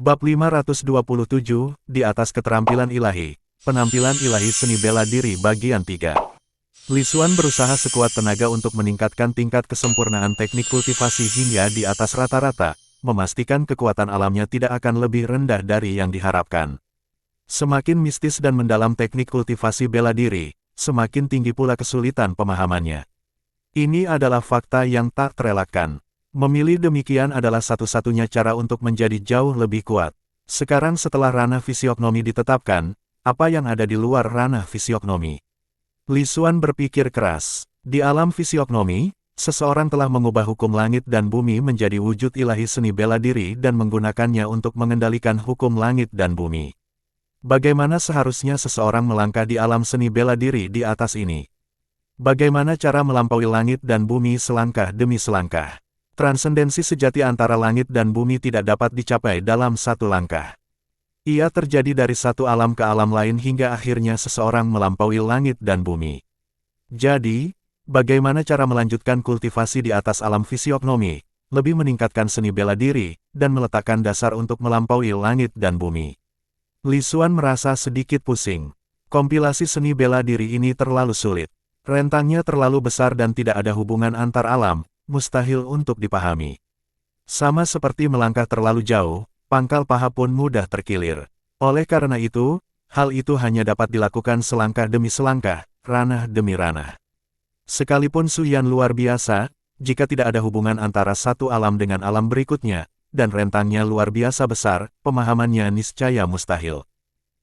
Bab 527, di atas keterampilan ilahi, penampilan ilahi seni bela diri bagian 3. Li Xuan berusaha sekuat tenaga untuk meningkatkan tingkat kesempurnaan teknik kultivasi hingga di atas rata-rata, memastikan kekuatan alamnya tidak akan lebih rendah dari yang diharapkan. Semakin mistis dan mendalam teknik kultivasi bela diri, semakin tinggi pula kesulitan pemahamannya. Ini adalah fakta yang tak terelakkan. Memilih demikian adalah satu-satunya cara untuk menjadi jauh lebih kuat. Sekarang setelah ranah fisiognomi ditetapkan, apa yang ada di luar ranah fisiognomi? Li Xuan berpikir keras. Di alam fisiognomi, seseorang telah mengubah hukum langit dan bumi menjadi wujud ilahi seni bela diri dan menggunakannya untuk mengendalikan hukum langit dan bumi. Bagaimana seharusnya seseorang melangkah di alam seni bela diri di atas ini? Bagaimana cara melampaui langit dan bumi selangkah demi selangkah? Transendensi sejati antara langit dan bumi tidak dapat dicapai dalam satu langkah. Ia terjadi dari satu alam ke alam lain hingga akhirnya seseorang melampaui langit dan bumi. Jadi, bagaimana cara melanjutkan kultivasi di atas alam fisiognomi, lebih meningkatkan seni bela diri, dan meletakkan dasar untuk melampaui langit dan bumi? Li Xuan merasa sedikit pusing. Kompilasi seni bela diri ini terlalu sulit. Rentangnya terlalu besar dan tidak ada hubungan antar alam, mustahil untuk dipahami. Sama seperti melangkah terlalu jauh, pangkal paha pun mudah terkilir. Oleh karena itu, hal itu hanya dapat dilakukan selangkah demi selangkah, ranah demi ranah. Sekalipun Suyan luar biasa, jika tidak ada hubungan antara satu alam dengan alam berikutnya, dan rentangnya luar biasa besar, pemahamannya niscaya mustahil.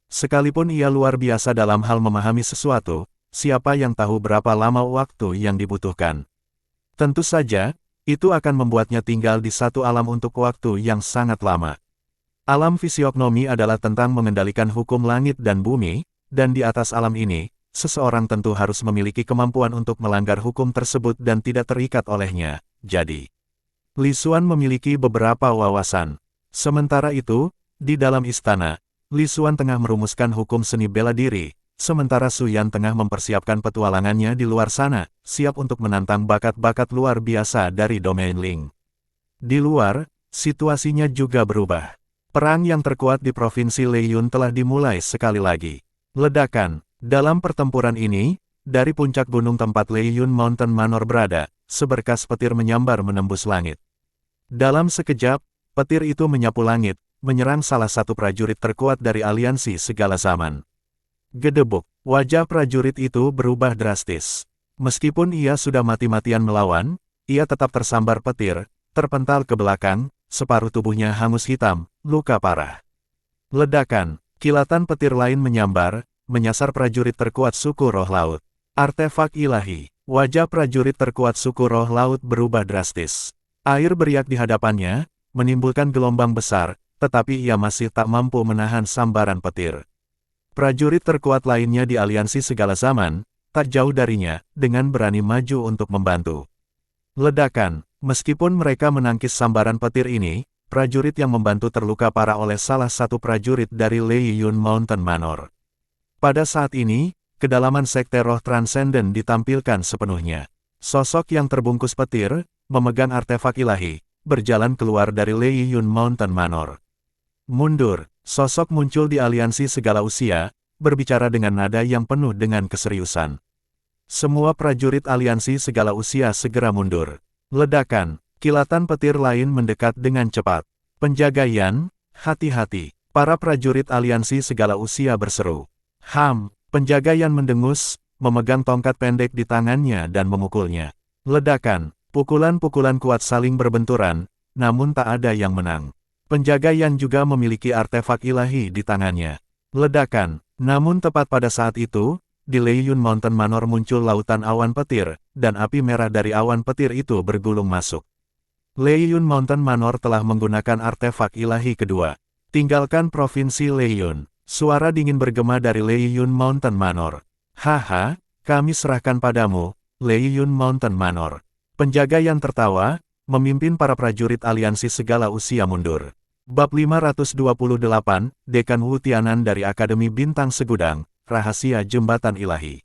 Sekalipun ia luar biasa dalam hal memahami sesuatu, siapa yang tahu berapa lama waktu yang dibutuhkan? Tentu saja, itu akan membuatnya tinggal di satu alam untuk waktu yang sangat lama. Alam fisiognomi adalah tentang mengendalikan hukum langit dan bumi, dan di atas alam ini, seseorang tentu harus memiliki kemampuan untuk melanggar hukum tersebut dan tidak terikat olehnya. Jadi, Li Xuan memiliki beberapa wawasan. Sementara itu, di dalam istana, Li Xuan tengah merumuskan hukum seni bela diri, sementara Su Yan tengah mempersiapkan petualangannya di luar sana, siap untuk menantang bakat-bakat luar biasa dari domain Ling. Di luar, situasinya juga berubah. Perang yang terkuat di Provinsi Leiyun telah dimulai sekali lagi. Ledakan. Dalam pertempuran ini, dari puncak gunung tempat Leiyun Mountain Manor berada, seberkas petir menyambar menembus langit. Dalam sekejap, petir itu menyapu langit, menyerang salah satu prajurit terkuat dari aliansi segala zaman. Gedebuk, wajah prajurit itu berubah drastis. Meskipun ia sudah mati-matian melawan, ia tetap tersambar petir, terpental ke belakang, separuh tubuhnya hangus hitam, luka parah. Ledakan, kilatan petir lain menyambar, menyasar prajurit terkuat suku roh laut. Artefak ilahi, wajah prajurit terkuat suku roh laut berubah drastis. Air beriak di hadapannya, menimbulkan gelombang besar, tetapi ia masih tak mampu menahan sambaran petir. Prajurit terkuat lainnya di aliansi segala zaman, tak jauh darinya, dengan berani maju untuk membantu. Ledakan, meskipun mereka menangkis sambaran petir ini, prajurit yang membantu terluka parah oleh salah satu prajurit dari Leiyun Mountain Manor. Pada saat ini, kedalaman sekte roh transenden ditampilkan sepenuhnya. Sosok yang terbungkus petir, memegang artefak ilahi, berjalan keluar dari Leiyun Mountain Manor. Mundur. Sosok muncul di aliansi segala usia, berbicara dengan nada yang penuh dengan keseriusan. Semua prajurit aliansi segala usia segera mundur. Ledakan, kilatan petir lain mendekat dengan cepat. Penjagaian, hati-hati. Para prajurit aliansi segala usia berseru. Penjagaian mendengus, memegang tongkat pendek di tangannya dan memukulnya. Ledakan, pukulan-pukulan kuat saling berbenturan, namun tak ada yang menang. Penjagaian juga memiliki artefak ilahi di tangannya. Ledakan, namun tepat pada saat itu, di Leiyun Mountain Manor muncul lautan awan petir, dan api merah dari awan petir itu bergulung masuk. Leiyun Mountain Manor telah menggunakan artefak ilahi kedua. Tinggalkan Provinsi Leiyun. Suara dingin bergema dari Leiyun Mountain Manor. Haha, kami serahkan padamu, Leiyun Mountain Manor. Penjagaian tertawa, memimpin para prajurit aliansi segala usia mundur. Bab 528, Dekan Wu Tianan dari Akademi Bintang Segudang, Rahasia Jembatan Ilahi.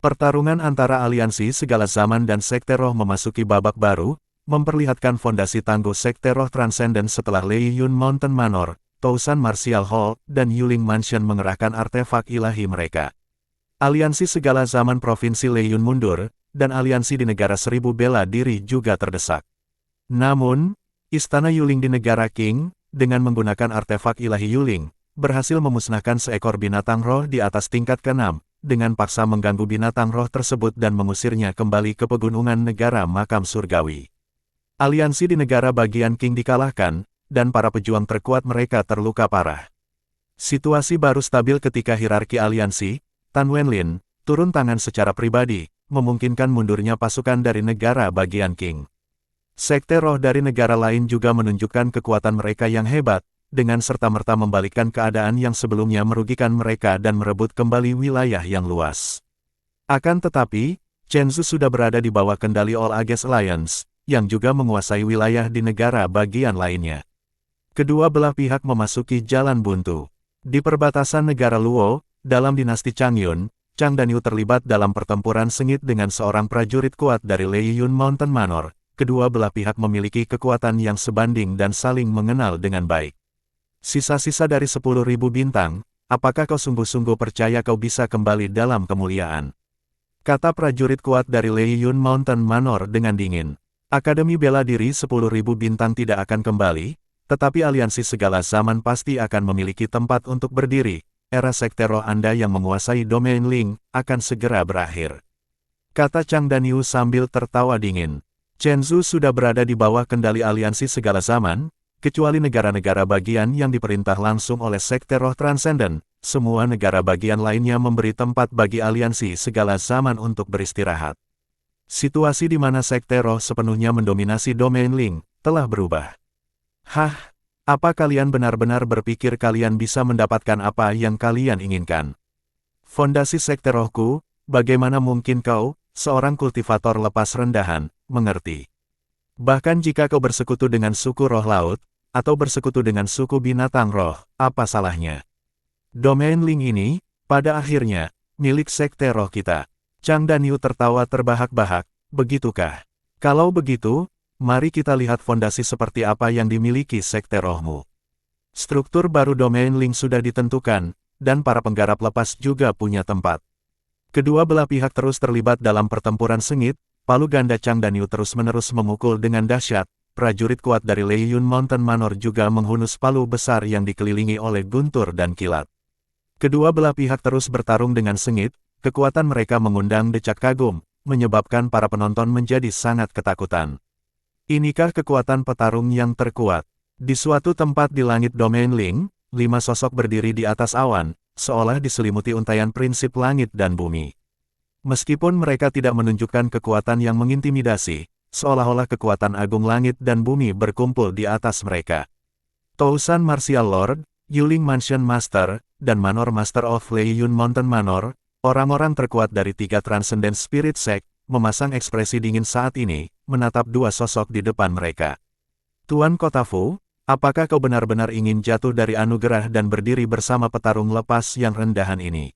Pertarungan antara aliansi segala zaman dan sekte roh memasuki babak baru, memperlihatkan fondasi tangguh sekte roh transenden setelah Leiyun Mountain Manor, Tousan Martial Hall, dan Yuling Mansion mengerahkan artefak ilahi mereka. Aliansi segala zaman Provinsi Leyun mundur, dan aliansi di negara seribu bela diri juga terdesak. Namun, Istana Yuling di negara Qing, dengan menggunakan artefak ilahi Yuling, berhasil memusnahkan seekor binatang roh di atas tingkat ke-6, dengan paksa mengganggu binatang roh tersebut dan mengusirnya kembali ke pegunungan negara makam surgawi. Aliansi di negara bagian Qing dikalahkan, dan para pejuang terkuat mereka terluka parah. Situasi baru stabil ketika hierarki aliansi, Tan Wenlin, turun tangan secara pribadi, memungkinkan mundurnya pasukan dari negara bagian Qing. Sekte roh dari negara lain juga menunjukkan kekuatan mereka yang hebat, dengan serta-merta membalikkan keadaan yang sebelumnya merugikan mereka dan merebut kembali wilayah yang luas. Akan tetapi, Chen Zhu sudah berada di bawah kendali All Against Alliance, yang juga menguasai wilayah di negara bagian lainnya. Kedua belah pihak memasuki jalan buntu. Di perbatasan negara Luo, dalam dinasti Changyun, Chang Danyu terlibat dalam pertempuran sengit dengan seorang prajurit kuat dari Leyun Mountain Manor. Kedua belah pihak memiliki kekuatan yang sebanding dan saling mengenal dengan baik. Sisa-sisa dari 10.000 bintang, apakah kau sungguh-sungguh percaya kau bisa kembali dalam kemuliaan? Kata prajurit kuat dari Leyun Mountain Manor dengan dingin. Akademi bela diri 10.000 bintang tidak akan kembali, tetapi aliansi segala zaman pasti akan memiliki tempat untuk berdiri. Era sekte roh Anda yang menguasai domain Ling, akan segera berakhir. Kata Chang Danyu sambil tertawa dingin. Chen Zhu sudah berada di bawah kendali aliansi segala zaman, kecuali negara-negara bagian yang diperintah langsung oleh sekte roh transenden. Semua negara bagian lainnya memberi tempat bagi aliansi segala zaman untuk beristirahat. Situasi di mana sekte roh sepenuhnya mendominasi domain Ling, telah berubah. Hah? Apa kalian benar-benar berpikir kalian bisa mendapatkan apa yang kalian inginkan? Fondasi sekte rohku, bagaimana mungkin kau, seorang kultivator lepas rendahan, mengerti? Bahkan jika kau bersekutu dengan suku roh laut, atau bersekutu dengan suku binatang roh, apa salahnya? Domain Ling ini, pada akhirnya, milik sekte roh kita. Chang Danyu tertawa terbahak-bahak, begitukah? Kalau begitu, mari kita lihat fondasi seperti apa yang dimiliki sekte rohmu. Struktur baru domain Ling sudah ditentukan, dan para penggarap lepas juga punya tempat. Kedua belah pihak terus terlibat dalam pertempuran sengit, palu ganda Chang Danyu terus-menerus memukul dengan dahsyat, prajurit kuat dari Leyun Mountain Manor juga menghunus palu besar yang dikelilingi oleh guntur dan kilat. Kedua belah pihak terus bertarung dengan sengit, kekuatan mereka mengundang decak kagum, menyebabkan para penonton menjadi sangat ketakutan. Inikah kekuatan petarung yang terkuat? Di suatu tempat di langit domain Ling, 5 sosok berdiri di atas awan, seolah diselimuti untaian prinsip langit dan bumi. Meskipun mereka tidak menunjukkan kekuatan yang mengintimidasi, seolah-olah kekuatan agung langit dan bumi berkumpul di atas mereka. Tousan Martial Lord, Yuling Mansion Master, dan Manor Master of Leyun Mountain Manor, orang-orang terkuat dari 3 Transcendent Spirit Sect, memasang ekspresi dingin saat ini, menatap dua sosok di depan mereka. Tuan Kotafu, apakah kau benar-benar ingin jatuh dari anugerah dan berdiri bersama petarung lepas yang rendahan ini?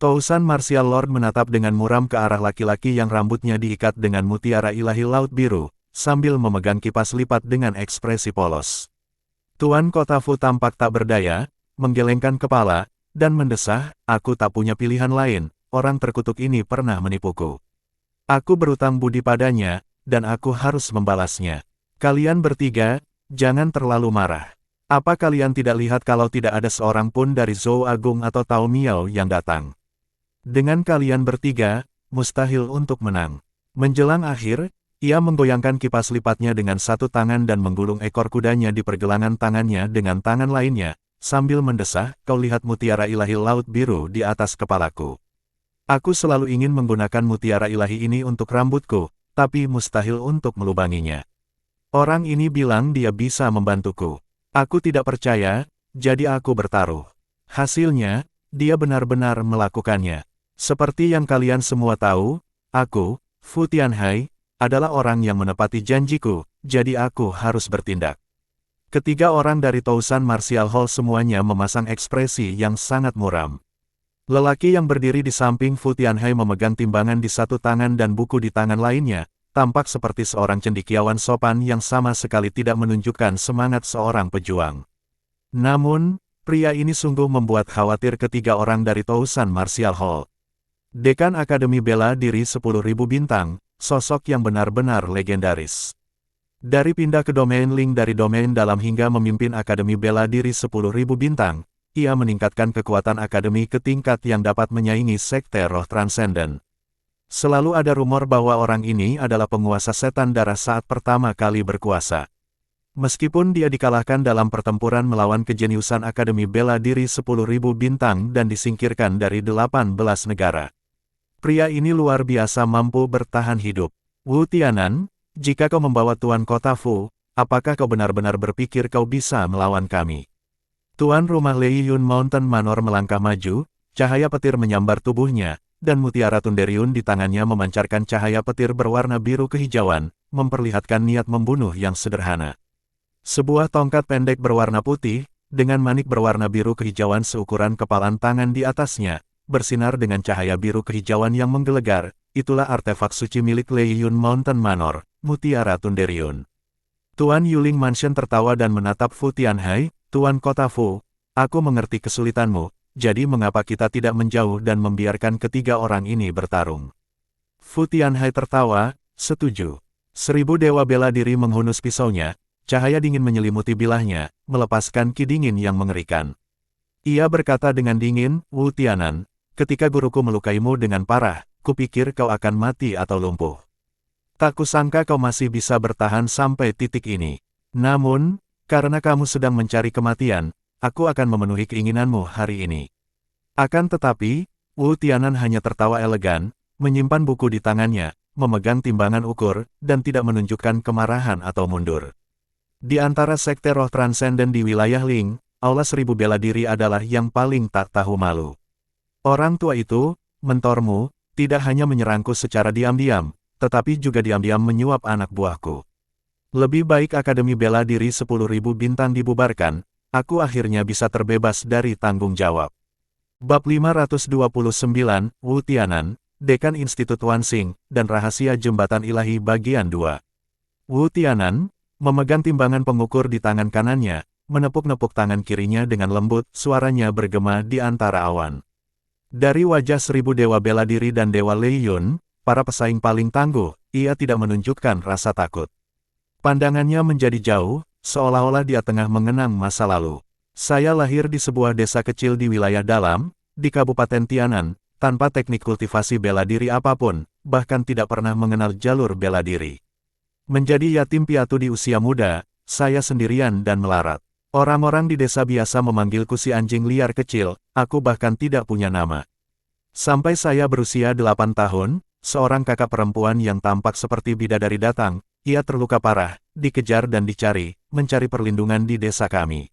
Tousan Martial Lord menatap dengan muram ke arah laki-laki yang rambutnya diikat dengan mutiara ilahi laut biru, sambil memegang kipas lipat dengan ekspresi polos. Tuan Kotafu tampak tak berdaya, menggelengkan kepala, dan mendesah, aku tak punya pilihan lain, orang terkutuk ini pernah menipuku. Aku berutang budi padanya, dan aku harus membalasnya. Kalian bertiga, jangan terlalu marah. Apa kalian tidak lihat kalau tidak ada seorang pun dari Zhou Agung atau Tao Miao yang datang? Dengan kalian bertiga, mustahil untuk menang. Menjelang akhir, ia menggoyangkan kipas lipatnya dengan satu tangan dan menggulung ekor kudanya di pergelangan tangannya dengan tangan lainnya, sambil mendesah, kau lihat mutiara ilahi laut biru di atas kepalaku. Aku selalu ingin menggunakan mutiara ilahi ini untuk rambutku, tapi mustahil untuk melubanginya. Orang ini bilang dia bisa membantuku. Aku tidak percaya, jadi aku bertaruh. Hasilnya, dia benar-benar melakukannya. Seperti yang kalian semua tahu, aku, Fu Tianhai, adalah orang yang menepati janjiku, jadi aku harus bertindak. Ketiga orang dari Tousan Martial Hall semuanya memasang ekspresi yang sangat muram. Lelaki yang berdiri di samping Fu Tianhai memegang timbangan di satu tangan dan buku di tangan lainnya, tampak seperti seorang cendekiawan sopan yang sama sekali tidak menunjukkan semangat seorang pejuang. Namun, pria ini sungguh membuat khawatir ketiga orang dari Tousan Martial Hall. Dekan Akademi Bela Diri 10.000 bintang, sosok yang benar-benar legendaris. Dari pindah ke domain Ling dari domain dalam hingga memimpin Akademi Bela Diri 10.000 bintang, ia meningkatkan kekuatan akademi ke tingkat yang dapat menyaingi Sekte Roh Transenden. Selalu ada rumor bahwa orang ini adalah penguasa setan darah saat pertama kali berkuasa. Meskipun dia dikalahkan dalam pertempuran melawan kejeniusan Akademi Bela Diri 10.000 bintang dan disingkirkan dari 18 negara. Pria ini luar biasa mampu bertahan hidup. Wu Tianan, jika kau membawa Tuan Kota Fu, apakah kau benar-benar berpikir kau bisa melawan kami? Tuan rumah Lei Yun Mountain Manor melangkah maju, cahaya petir menyambar tubuhnya, dan mutiara Tunderiun di tangannya memancarkan cahaya petir berwarna biru kehijauan, memperlihatkan niat membunuh yang sederhana. Sebuah tongkat pendek berwarna putih, dengan manik berwarna biru kehijauan seukuran kepalan tangan di atasnya, bersinar dengan cahaya biru kehijauan yang menggelegar. Itulah artefak suci milik Lei Yun Mountain Manor, mutiara Tunderiun. Tuan Yuling Mansion tertawa dan menatap Fu Tianhai. Tuan Kota Fu, aku mengerti kesulitanmu, jadi mengapa kita tidak menjauh dan membiarkan ketiga orang ini bertarung? Fu Tianhai tertawa, setuju. 1000 dewa bela diri menghunus pisaunya, cahaya dingin menyelimuti bilahnya, melepaskan ki dingin yang mengerikan. Ia berkata dengan dingin, Wu Tianan, ketika guruku melukaimu dengan parah, kupikir kau akan mati atau lumpuh. Tak kusangka kau masih bisa bertahan sampai titik ini. Namun, karena kamu sedang mencari kematian, aku akan memenuhi keinginanmu hari ini. Akan tetapi, Wu Tianan hanya tertawa elegan, menyimpan buku di tangannya, memegang timbangan ukur, dan tidak menunjukkan kemarahan atau mundur. Di antara sekte roh transenden di wilayah Ling, Aula 1000 bela diri adalah yang paling tak tahu malu. Orang tua itu, mentormu, tidak hanya menyerangku secara diam-diam, tetapi juga diam-diam menyuap anak buahku. Lebih baik Akademi Bela Diri 10.000 bintang dibubarkan, aku akhirnya bisa terbebas dari tanggung jawab. Bab 529, Wu Tianan, Dekan Institut Wansing, dan Rahasia Jembatan Ilahi Bagian 2. Wu Tianan, memegang timbangan pengukur di tangan kanannya, menepuk-nepuk tangan kirinya dengan lembut, suaranya bergema di antara awan. Dari wajah 1000 dewa bela diri dan dewa Lei Yun, para pesaing paling tangguh, ia tidak menunjukkan rasa takut. Pandangannya menjadi jauh, seolah-olah dia tengah mengenang masa lalu. Saya lahir di sebuah desa kecil di wilayah dalam, di Kabupaten Tianan, tanpa teknik kultivasi bela diri apapun, bahkan tidak pernah mengenal jalur bela diri. Menjadi yatim piatu di usia muda, saya sendirian dan melarat. Orang-orang di desa biasa memanggilku si anjing liar kecil, aku bahkan tidak punya nama. Sampai saya berusia 8 tahun, seorang kakak perempuan yang tampak seperti bidadari datang, ia terluka parah, dikejar dan dicari, mencari perlindungan di desa kami.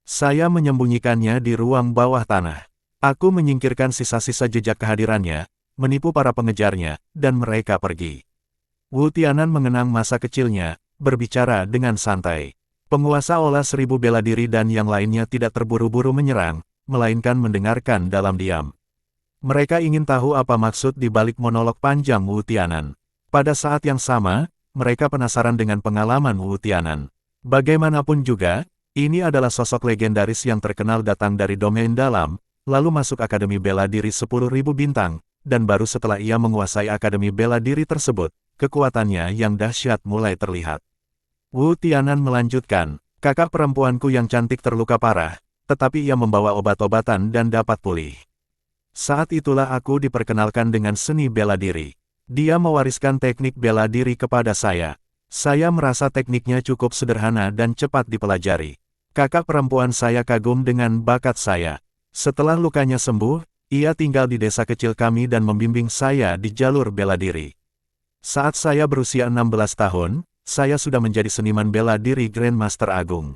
Saya menyembunyikannya di ruang bawah tanah. Aku menyingkirkan sisa-sisa jejak kehadirannya, menipu para pengejarnya, dan mereka pergi. Wu Tianan mengenang masa kecilnya, berbicara dengan santai. Penguasa Aula 1000 bela diri dan yang lainnya tidak terburu-buru menyerang, melainkan mendengarkan dalam diam. Mereka ingin tahu apa maksud di balik monolog panjang Wu Tianan. Pada saat yang sama, mereka penasaran dengan pengalaman Wu Tianan. Bagaimanapun juga, ini adalah sosok legendaris yang terkenal datang dari domain dalam, lalu masuk Akademi Bela Diri 10.000 bintang, dan baru setelah ia menguasai Akademi Bela Diri tersebut, kekuatannya yang dahsyat mulai terlihat. Wu Tianan melanjutkan, kakak perempuanku yang cantik terluka parah, tetapi ia membawa obat-obatan dan dapat pulih. Saat itulah aku diperkenalkan dengan seni bela diri. Dia mewariskan teknik bela diri kepada saya. Saya merasa tekniknya cukup sederhana dan cepat dipelajari. Kakak perempuan saya kagum dengan bakat saya. Setelah lukanya sembuh, ia tinggal di desa kecil kami dan membimbing saya di jalur bela diri. Saat saya berusia 16 tahun, saya sudah menjadi seniman bela diri Grandmaster Agung.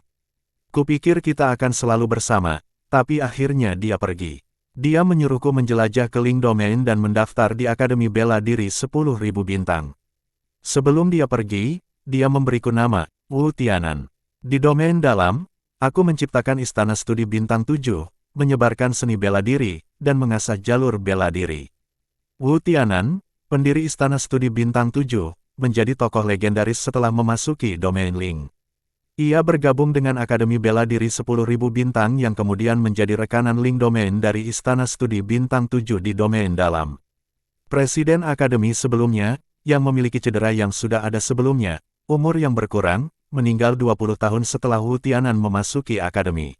Kupikir kita akan selalu bersama, tapi akhirnya dia pergi. Dia menyuruhku menjelajah ke Ling Domain dan mendaftar di Akademi Bela Diri 10.000 bintang. Sebelum dia pergi, dia memberiku nama, Wu Tianan. Di domain dalam, aku menciptakan istana studi bintang 7, menyebarkan seni bela diri, dan mengasah jalur bela diri. Wu Tianan, pendiri istana studi bintang 7, menjadi tokoh legendaris setelah memasuki domain Ling. Ia bergabung dengan Akademi Bela Diri 10.000 Bintang yang kemudian menjadi rekanan link domain dari Istana Studi Bintang 7 di domain dalam. Presiden Akademi sebelumnya, yang memiliki cedera yang sudah ada sebelumnya, umur yang berkurang, meninggal 20 tahun setelah Wu Tianan memasuki Akademi.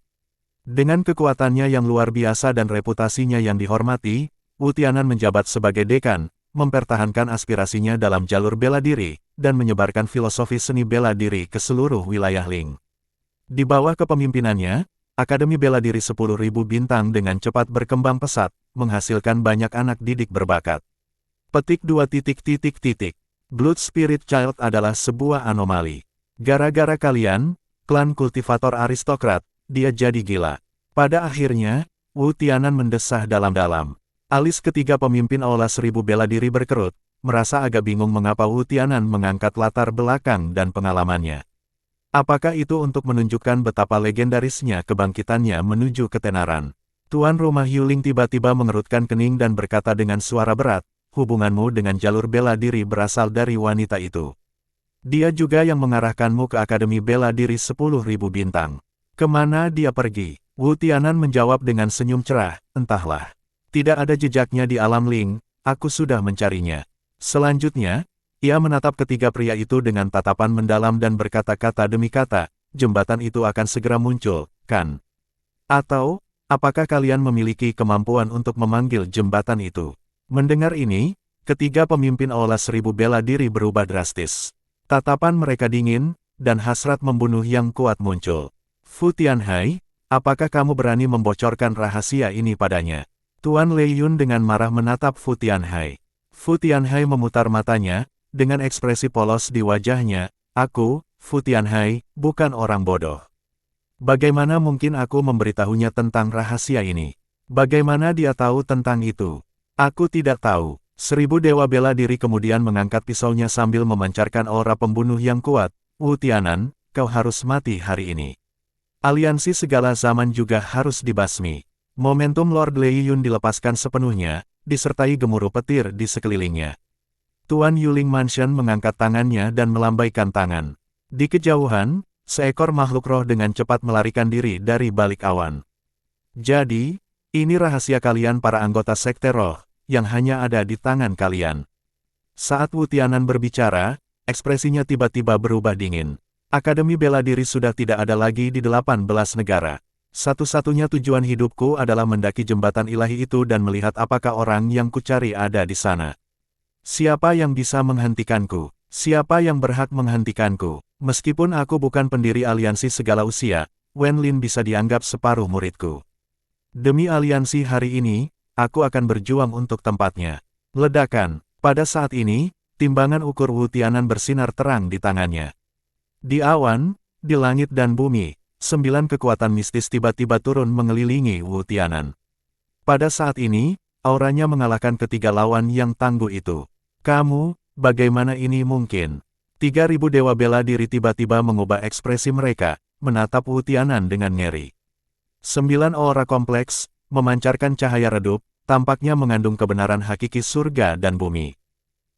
Dengan kekuatannya yang luar biasa dan reputasinya yang dihormati, Wu Tianan menjabat sebagai dekan, mempertahankan aspirasinya dalam jalur bela diri, dan menyebarkan filosofi seni bela diri ke seluruh wilayah Ling. Di bawah kepemimpinannya, Akademi Bela Diri 10.000 Bintang dengan cepat berkembang pesat, menghasilkan banyak anak didik berbakat. Petik 2. Blood Spirit Child adalah sebuah anomali. Gara-gara kalian, klan kultivator aristokrat, dia jadi gila. Pada akhirnya, Wu Tianan mendesah dalam-dalam. Alis ketiga pemimpin Aula 1000 Bela Diri berkerut, merasa agak bingung mengapa Wu Tianan mengangkat latar belakang dan pengalamannya. Apakah itu untuk menunjukkan betapa legendarisnya kebangkitannya menuju ketenaran? Tuan Rumah Yuling tiba-tiba mengerutkan kening dan berkata dengan suara berat, hubunganmu dengan jalur bela diri berasal dari wanita itu. Dia juga yang mengarahkanmu ke Akademi Bela Diri 10.000 Bintang. Kemana dia pergi? Wu Tianan menjawab dengan senyum cerah, entahlah. Tidak ada jejaknya di alam Ling, aku sudah mencarinya. Selanjutnya, ia menatap ketiga pria itu dengan tatapan mendalam dan berkata-kata demi kata, jembatan itu akan segera muncul, kan? Atau, apakah kalian memiliki kemampuan untuk memanggil jembatan itu? Mendengar ini, ketiga pemimpin Aula 1000 Bela Diri berubah drastis. Tatapan mereka dingin, dan hasrat membunuh yang kuat muncul. Fu Tianhai, apakah kamu berani membocorkan rahasia ini padanya? Tuan Lei Yun dengan marah menatap Fu Tianhai. Fu Tianhai memutar matanya, dengan ekspresi polos di wajahnya, aku, Fu Tianhai, bukan orang bodoh. Bagaimana mungkin aku memberitahunya tentang rahasia ini? Bagaimana dia tahu tentang itu? Aku tidak tahu. 1000 Dewa Bela Diri kemudian mengangkat pisaunya sambil memancarkan aura pembunuh yang kuat. Wu Tianan, kau harus mati hari ini. Aliansi segala zaman juga harus dibasmi. Momentum Lord Lei Yun dilepaskan sepenuhnya, disertai gemuruh petir di sekelilingnya. Tuan Yuling Mansion mengangkat tangannya dan melambaikan tangan. Di kejauhan, seekor makhluk roh dengan cepat melarikan diri dari balik awan. Jadi, ini rahasia kalian para anggota Sekte Roh, yang hanya ada di tangan kalian. Saat Wu Tianan berbicara, ekspresinya tiba-tiba berubah dingin. Akademi Bela Diri sudah tidak ada lagi di 18 negara. Satu-satunya tujuan hidupku adalah mendaki jembatan ilahi itu dan melihat apakah orang yang kucari ada di sana. Siapa yang bisa menghentikanku? Siapa yang berhak menghentikanku? Meskipun aku bukan pendiri aliansi segala usia, Wen Lin bisa dianggap separuh muridku. Demi aliansi hari ini, aku akan berjuang untuk tempatnya. Ledakan. Pada saat ini, timbangan ukur Wu Tianan bersinar terang di tangannya. Di awan, di langit dan bumi, 9 kekuatan mistis tiba-tiba turun mengelilingi Wu Tianan. Pada saat ini, auranya mengalahkan ketiga lawan yang tangguh itu. Kamu, bagaimana ini mungkin? 3000 Dewa Bela Diri tiba-tiba mengubah ekspresi mereka, menatap Wu Tianan dengan ngeri. 9 aura kompleks, memancarkan cahaya redup, tampaknya mengandung kebenaran hakiki surga dan bumi.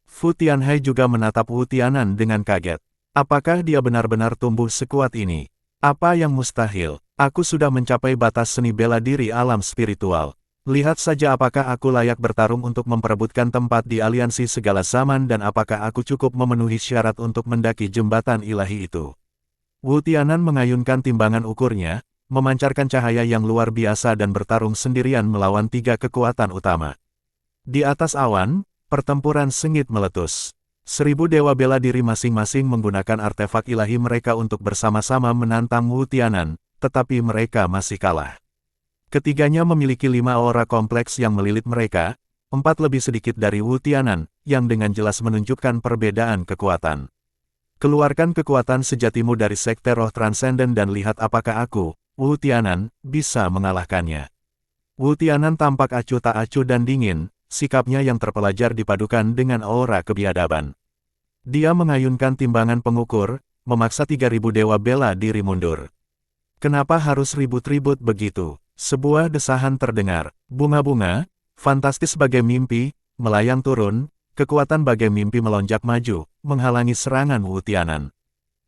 Fu Tianhai juga menatap Wu Tianan dengan kaget. Apakah dia benar-benar tumbuh sekuat ini? Apa yang mustahil? Aku sudah mencapai batas seni bela diri alam spiritual. Lihat saja apakah aku layak bertarung untuk memperebutkan tempat di aliansi segala zaman dan apakah aku cukup memenuhi syarat untuk mendaki jembatan ilahi itu. Wu Tianan mengayunkan timbangan ukurnya, memancarkan cahaya yang luar biasa dan bertarung sendirian melawan 3 kekuatan utama. Di atas awan, pertempuran sengit meletus. 1000 Dewa Bela Diri masing-masing menggunakan artefak ilahi mereka untuk bersama-sama menantang Wu Tianan, tetapi mereka masih kalah. Ketiganya memiliki 5 aura kompleks yang melilit mereka, 4 lebih sedikit dari Wu Tianan, yang dengan jelas menunjukkan perbedaan kekuatan. Keluarkan kekuatan sejatimu dari Sekte Roh Transenden dan lihat apakah aku, Wu Tianan, bisa mengalahkannya. Wu Tianan tampak acuh tak acuh dan dingin, sikapnya yang terpelajar dipadukan dengan aura kebiadaban. Dia mengayunkan timbangan pengukur, memaksa 3000 Dewa Bela Diri mundur. Kenapa harus ribut-ribut begitu? Sebuah desahan terdengar. Bunga-bunga, fantastis bagai mimpi, melayang turun, kekuatan bagai mimpi melonjak maju, menghalangi serangan Wu Tianan.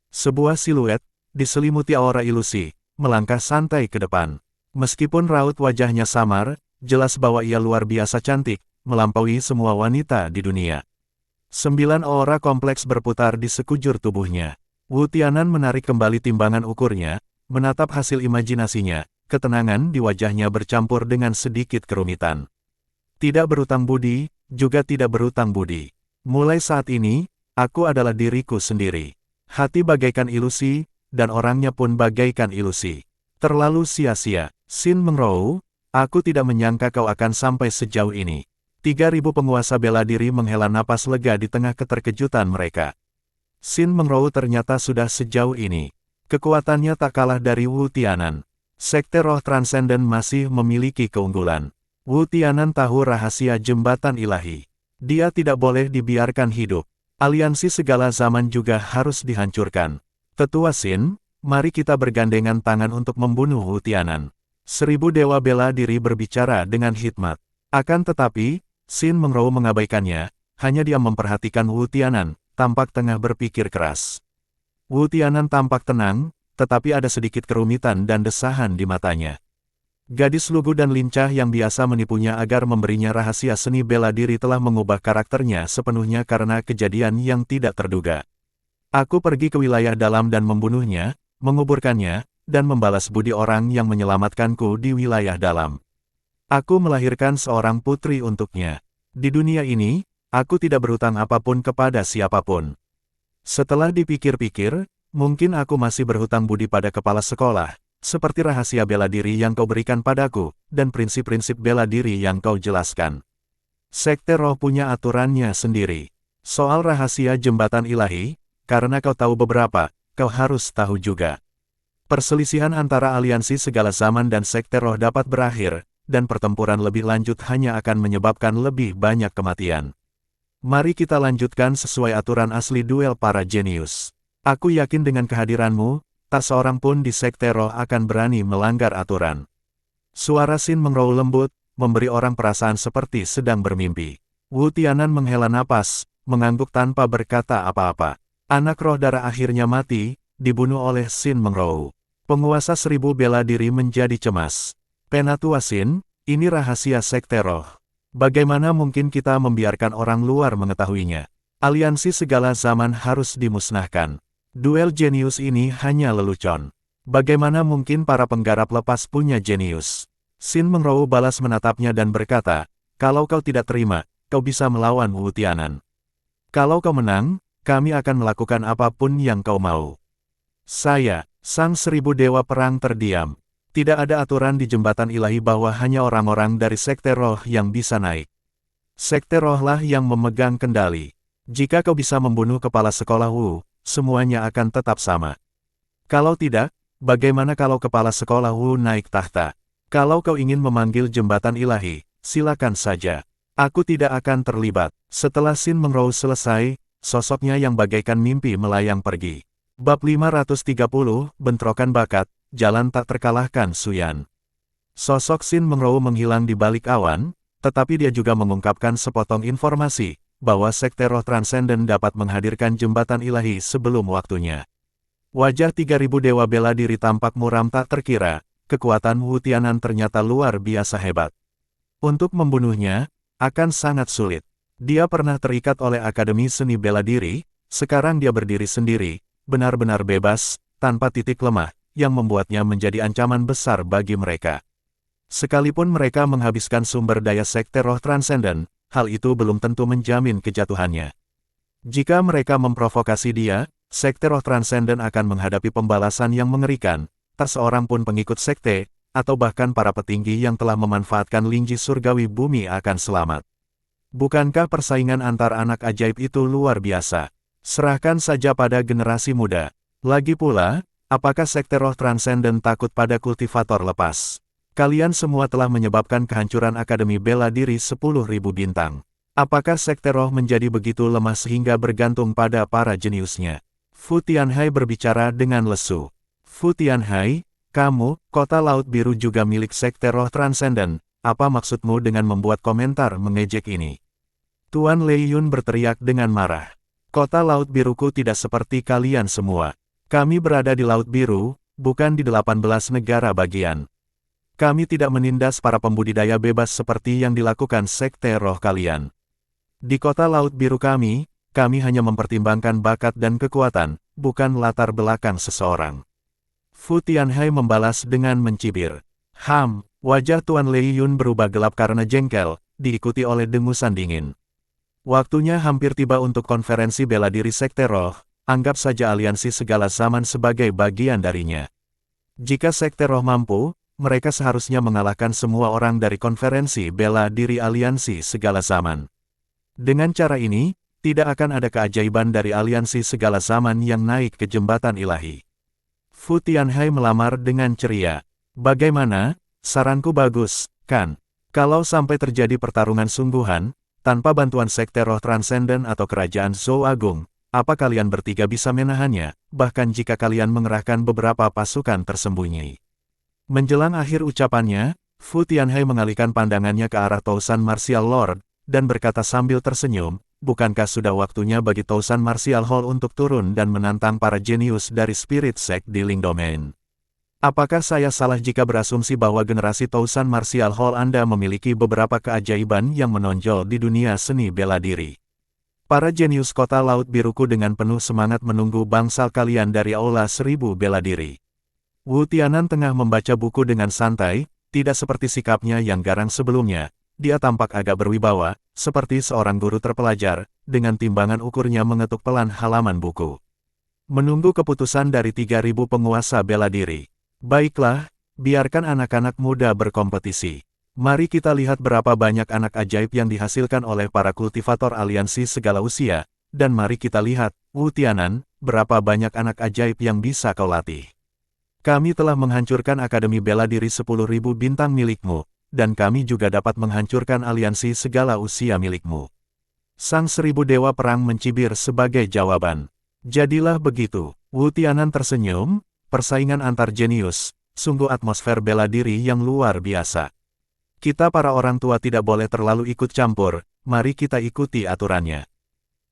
Sebuah siluet, diselimuti aura ilusi, melangkah santai ke depan. Meskipun raut wajahnya samar, jelas bahwa ia luar biasa cantik, melampaui semua wanita di dunia. 9 aura kompleks berputar di sekujur tubuhnya. Wu Tianan menarik kembali timbangan ukurnya, menatap hasil imajinasinya, ketenangan di wajahnya bercampur dengan sedikit kerumitan. Tidak berutang budi, juga tidak berutang budi. Mulai saat ini, aku adalah diriku sendiri. Hati bagaikan ilusi, dan orangnya pun bagaikan ilusi. Terlalu sia-sia. Sin Mengrou, aku tidak menyangka kau akan sampai sejauh ini. 3.000 penguasa bela diri menghela napas lega di tengah keterkejutan mereka. Sin Mengrou ternyata sudah sejauh ini. Kekuatannya tak kalah dari Wu Tianan. Sekte Roh Transenden masih memiliki keunggulan. Wu Tianan tahu rahasia jembatan ilahi. Dia tidak boleh dibiarkan hidup. Aliansi segala zaman juga harus dihancurkan. Tetua Sin, mari kita bergandengan tangan untuk membunuh Wu Tianan. 1000 dewa bela diri berbicara dengan hikmat. Akan tetapi, Sin Mengrou mengabaikannya, hanya dia memperhatikan Wu Tianan, tampak tengah berpikir keras. Wu Tianan tampak tenang, tetapi ada sedikit kerumitan dan desahan di matanya. Gadis lugu dan lincah yang biasa menipunya agar memberinya rahasia seni bela diri telah mengubah karakternya sepenuhnya karena kejadian yang tidak terduga. Aku pergi ke wilayah dalam dan membunuhnya, menguburkannya, dan membalas budi orang yang menyelamatkanku di wilayah dalam. Aku melahirkan seorang putri untuknya. Di dunia ini, aku tidak berhutang apapun kepada siapapun. Setelah dipikir-pikir, mungkin aku masih berhutang budi pada kepala sekolah, seperti rahasia bela diri yang kau berikan padaku, dan prinsip-prinsip bela diri yang kau jelaskan. Sekte Roh punya aturannya sendiri. Soal rahasia jembatan ilahi, karena kau tahu beberapa, kau harus tahu juga. Perselisihan antara aliansi segala zaman dan Sekte Roh dapat berakhir, dan pertempuran lebih lanjut hanya akan menyebabkan lebih banyak kematian. Mari kita lanjutkan sesuai aturan asli duel para jenius. Aku yakin dengan kehadiranmu, tak seorang pun di Sekte Roh akan berani melanggar aturan. Suara Sin Mengrou lembut, memberi orang perasaan seperti sedang bermimpi. Wu Tianan menghela napas, mengangguk tanpa berkata apa-apa. Anak roh darah akhirnya mati, dibunuh oleh Sin Mengrou. Penguasa 1000 bela diri menjadi cemas. Penatua Sin, ini rahasia Sekte Roh. Bagaimana mungkin kita membiarkan orang luar mengetahuinya? Aliansi segala zaman harus dimusnahkan. Duel jenius ini hanya lelucon. Bagaimana mungkin para penggarap lepas punya jenius? Sin Mengrou balas menatapnya dan berkata, kalau kau tidak terima, kau bisa melawan Wu Tianan. Kalau kau menang, kami akan melakukan apapun yang kau mau. Saya, Sang 1000 Dewa Perang terdiam. Tidak ada aturan di jembatan ilahi bahwa hanya orang-orang dari Sekte Roh yang bisa naik. Sekte Rohlah yang memegang kendali. Jika kau bisa membunuh kepala sekolah Wu, semuanya akan tetap sama. Kalau tidak, bagaimana kalau kepala sekolah Wu naik tahta? Kalau kau ingin memanggil jembatan ilahi, silakan saja. Aku tidak akan terlibat. Setelah Sin Mengrou selesai, sosoknya yang bagaikan mimpi melayang pergi. Bab 530, Bentrokan Bakat, Jalan Tak Terkalahkan Suyan. Sosok Sin Mengrou menghilang di balik awan, tetapi dia juga mengungkapkan sepotong informasi, bahwa Sekte Roh Transenden dapat menghadirkan jembatan ilahi sebelum waktunya. Wajah 3.000 dewa bela diri tampak muram tak terkira, kekuatan Wu Tianan ternyata luar biasa hebat. Untuk membunuhnya, akan sangat sulit. Dia pernah terikat oleh Akademi Seni Bela Diri, sekarang dia berdiri sendiri, benar-benar bebas, tanpa titik lemah, yang membuatnya menjadi ancaman besar bagi mereka. Sekalipun mereka menghabiskan sumber daya Sekte Roh Transenden, hal itu belum tentu menjamin kejatuhannya. Jika mereka memprovokasi dia, Sekte Roh Transenden akan menghadapi pembalasan yang mengerikan, tak seorang pun pengikut sekte, atau bahkan para petinggi yang telah memanfaatkan lingji surgawi bumi akan selamat. Bukankah persaingan antar anak ajaib itu luar biasa? Serahkan saja pada generasi muda. Lagi pula, apakah Sekte Roh Transenden takut pada kultivator lepas? Kalian semua telah menyebabkan kehancuran Akademi Bela Diri 10.000 bintang. Apakah Sekte Roh menjadi begitu lemah sehingga bergantung pada para jeniusnya? Fu Tianhai berbicara dengan lesu. Fu Tianhai, kamu, Kota Laut Biru juga milik Sekte Roh Transenden, apa maksudmu dengan membuat komentar mengejek ini? Tuan Lei Yun berteriak dengan marah. Kota Laut Biruku tidak seperti kalian semua. Kami berada di Laut Biru, bukan di 18 negara bagian. Kami tidak menindas para pembudidaya bebas seperti yang dilakukan sekte roh kalian. Di kota Laut Biru kami hanya mempertimbangkan bakat dan kekuatan, bukan latar belakang seseorang. Fu Tianhai membalas dengan mencibir. Wajah Tuan Lei Yun berubah gelap karena jengkel, diikuti oleh dengusan dingin. Waktunya hampir tiba untuk konferensi bela diri sekte roh, anggap saja aliansi segala zaman sebagai bagian darinya. Jika sekte roh mampu, mereka seharusnya mengalahkan semua orang dari konferensi bela diri aliansi segala zaman. Dengan cara ini, tidak akan ada keajaiban dari aliansi segala zaman yang naik ke jembatan ilahi. Fu Tianhai melamar dengan ceria. Bagaimana? Saranku bagus, kan? Kalau sampai terjadi pertarungan sungguhan, tanpa bantuan sekte roh transenden atau kerajaan Zhou Agung, apa kalian bertiga bisa menahannya, bahkan jika kalian mengerahkan beberapa pasukan tersembunyi? Menjelang akhir ucapannya, Fu Tianhai mengalihkan pandangannya ke arah Tousan Martial Lord, dan berkata sambil tersenyum, bukankah sudah waktunya bagi Tousan Martial Hall untuk turun dan menantang para jenius dari Spirit Sect di Ling Domain? Apakah saya salah jika berasumsi bahwa generasi Tousan Martial Hall Anda memiliki beberapa keajaiban yang menonjol di dunia seni bela diri? Para jenius kota Laut Biruku dengan penuh semangat menunggu bangsal kalian dari Aula 1000 bela diri. Wu Tianan tengah membaca buku dengan santai, tidak seperti sikapnya yang garang sebelumnya. Dia tampak agak berwibawa, seperti seorang guru terpelajar, dengan timbangan ukurnya mengetuk pelan halaman buku. Menunggu keputusan dari 3000 penguasa bela diri. Baiklah, biarkan anak-anak muda berkompetisi. Mari kita lihat berapa banyak anak ajaib yang dihasilkan oleh para kultivator aliansi segala usia, dan mari kita lihat, Wu Tianan, berapa banyak anak ajaib yang bisa kau latih. Kami telah menghancurkan Akademi Bela Diri 10.000 bintang milikmu, dan kami juga dapat menghancurkan aliansi segala usia milikmu. Sang 1000 Dewa Perang mencibir sebagai jawaban. Jadilah begitu. Wu Tianan tersenyum, persaingan antar jenius, sungguh atmosfer bela diri yang luar biasa. Kita para orang tua tidak boleh terlalu ikut campur, mari kita ikuti aturannya.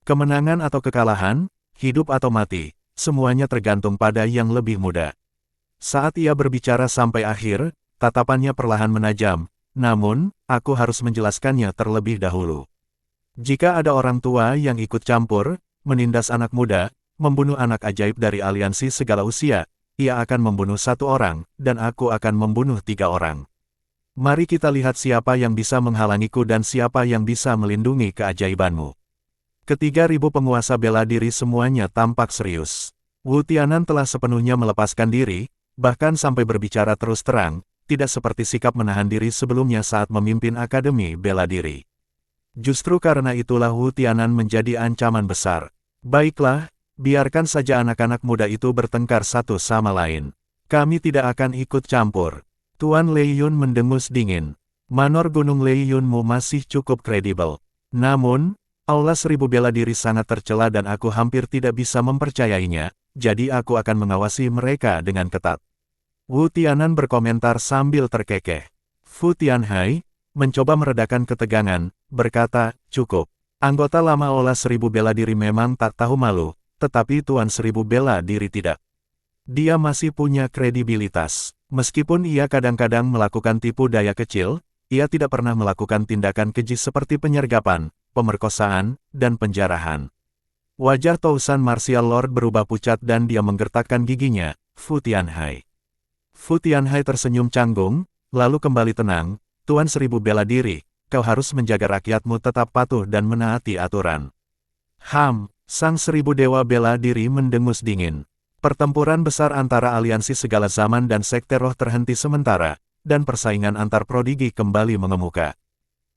Kemenangan atau kekalahan, hidup atau mati, semuanya tergantung pada yang lebih muda. Saat ia berbicara sampai akhir, tatapannya perlahan menajam, namun, aku harus menjelaskannya terlebih dahulu. Jika ada orang tua yang ikut campur, menindas anak muda, membunuh anak ajaib dari aliansi segala usia, ia akan membunuh 1 orang, dan aku akan membunuh 3 orang. Mari kita lihat siapa yang bisa menghalangiku dan siapa yang bisa melindungi keajaibanmu. Ke-3000 penguasa bela diri semuanya tampak serius. Wu Tianan telah sepenuhnya melepaskan diri, bahkan sampai berbicara terus terang, tidak seperti sikap menahan diri sebelumnya saat memimpin Akademi Bela Diri. Justru karena itulah Wu Tianan menjadi ancaman besar. Baiklah, biarkan saja anak-anak muda itu bertengkar satu sama lain. Kami tidak akan ikut campur. Tuan Lei Yun mendengus dingin. Manor Gunung Lei Yunmu masih cukup kredibel. Namun, Aula 1000 bela diri sangat tercela dan aku hampir tidak bisa mempercayainya, jadi aku akan mengawasi mereka dengan ketat. Wu Tianan berkomentar sambil terkekeh. Fu Tianhai, mencoba meredakan ketegangan, berkata, cukup. Anggota lama Aula 1000 bela diri memang tak tahu malu, tetapi Tuan 1000 bela diri tidak. Dia masih punya kredibilitas. Meskipun ia kadang-kadang melakukan tipu daya kecil, ia tidak pernah melakukan tindakan keji seperti penyergapan, pemerkosaan, dan penjarahan. Wajah Tousan Martial Lord berubah pucat dan dia menggertakkan giginya. Fu Tianhai. Fu Tianhai tersenyum canggung, lalu kembali tenang. Tuan 1000 bela diri, kau harus menjaga rakyatmu tetap patuh dan menaati aturan. Sang 1000 dewa bela diri mendengus dingin. Pertempuran besar antara aliansi segala zaman dan sekte roh terhenti sementara, dan persaingan antar prodigi kembali mengemuka.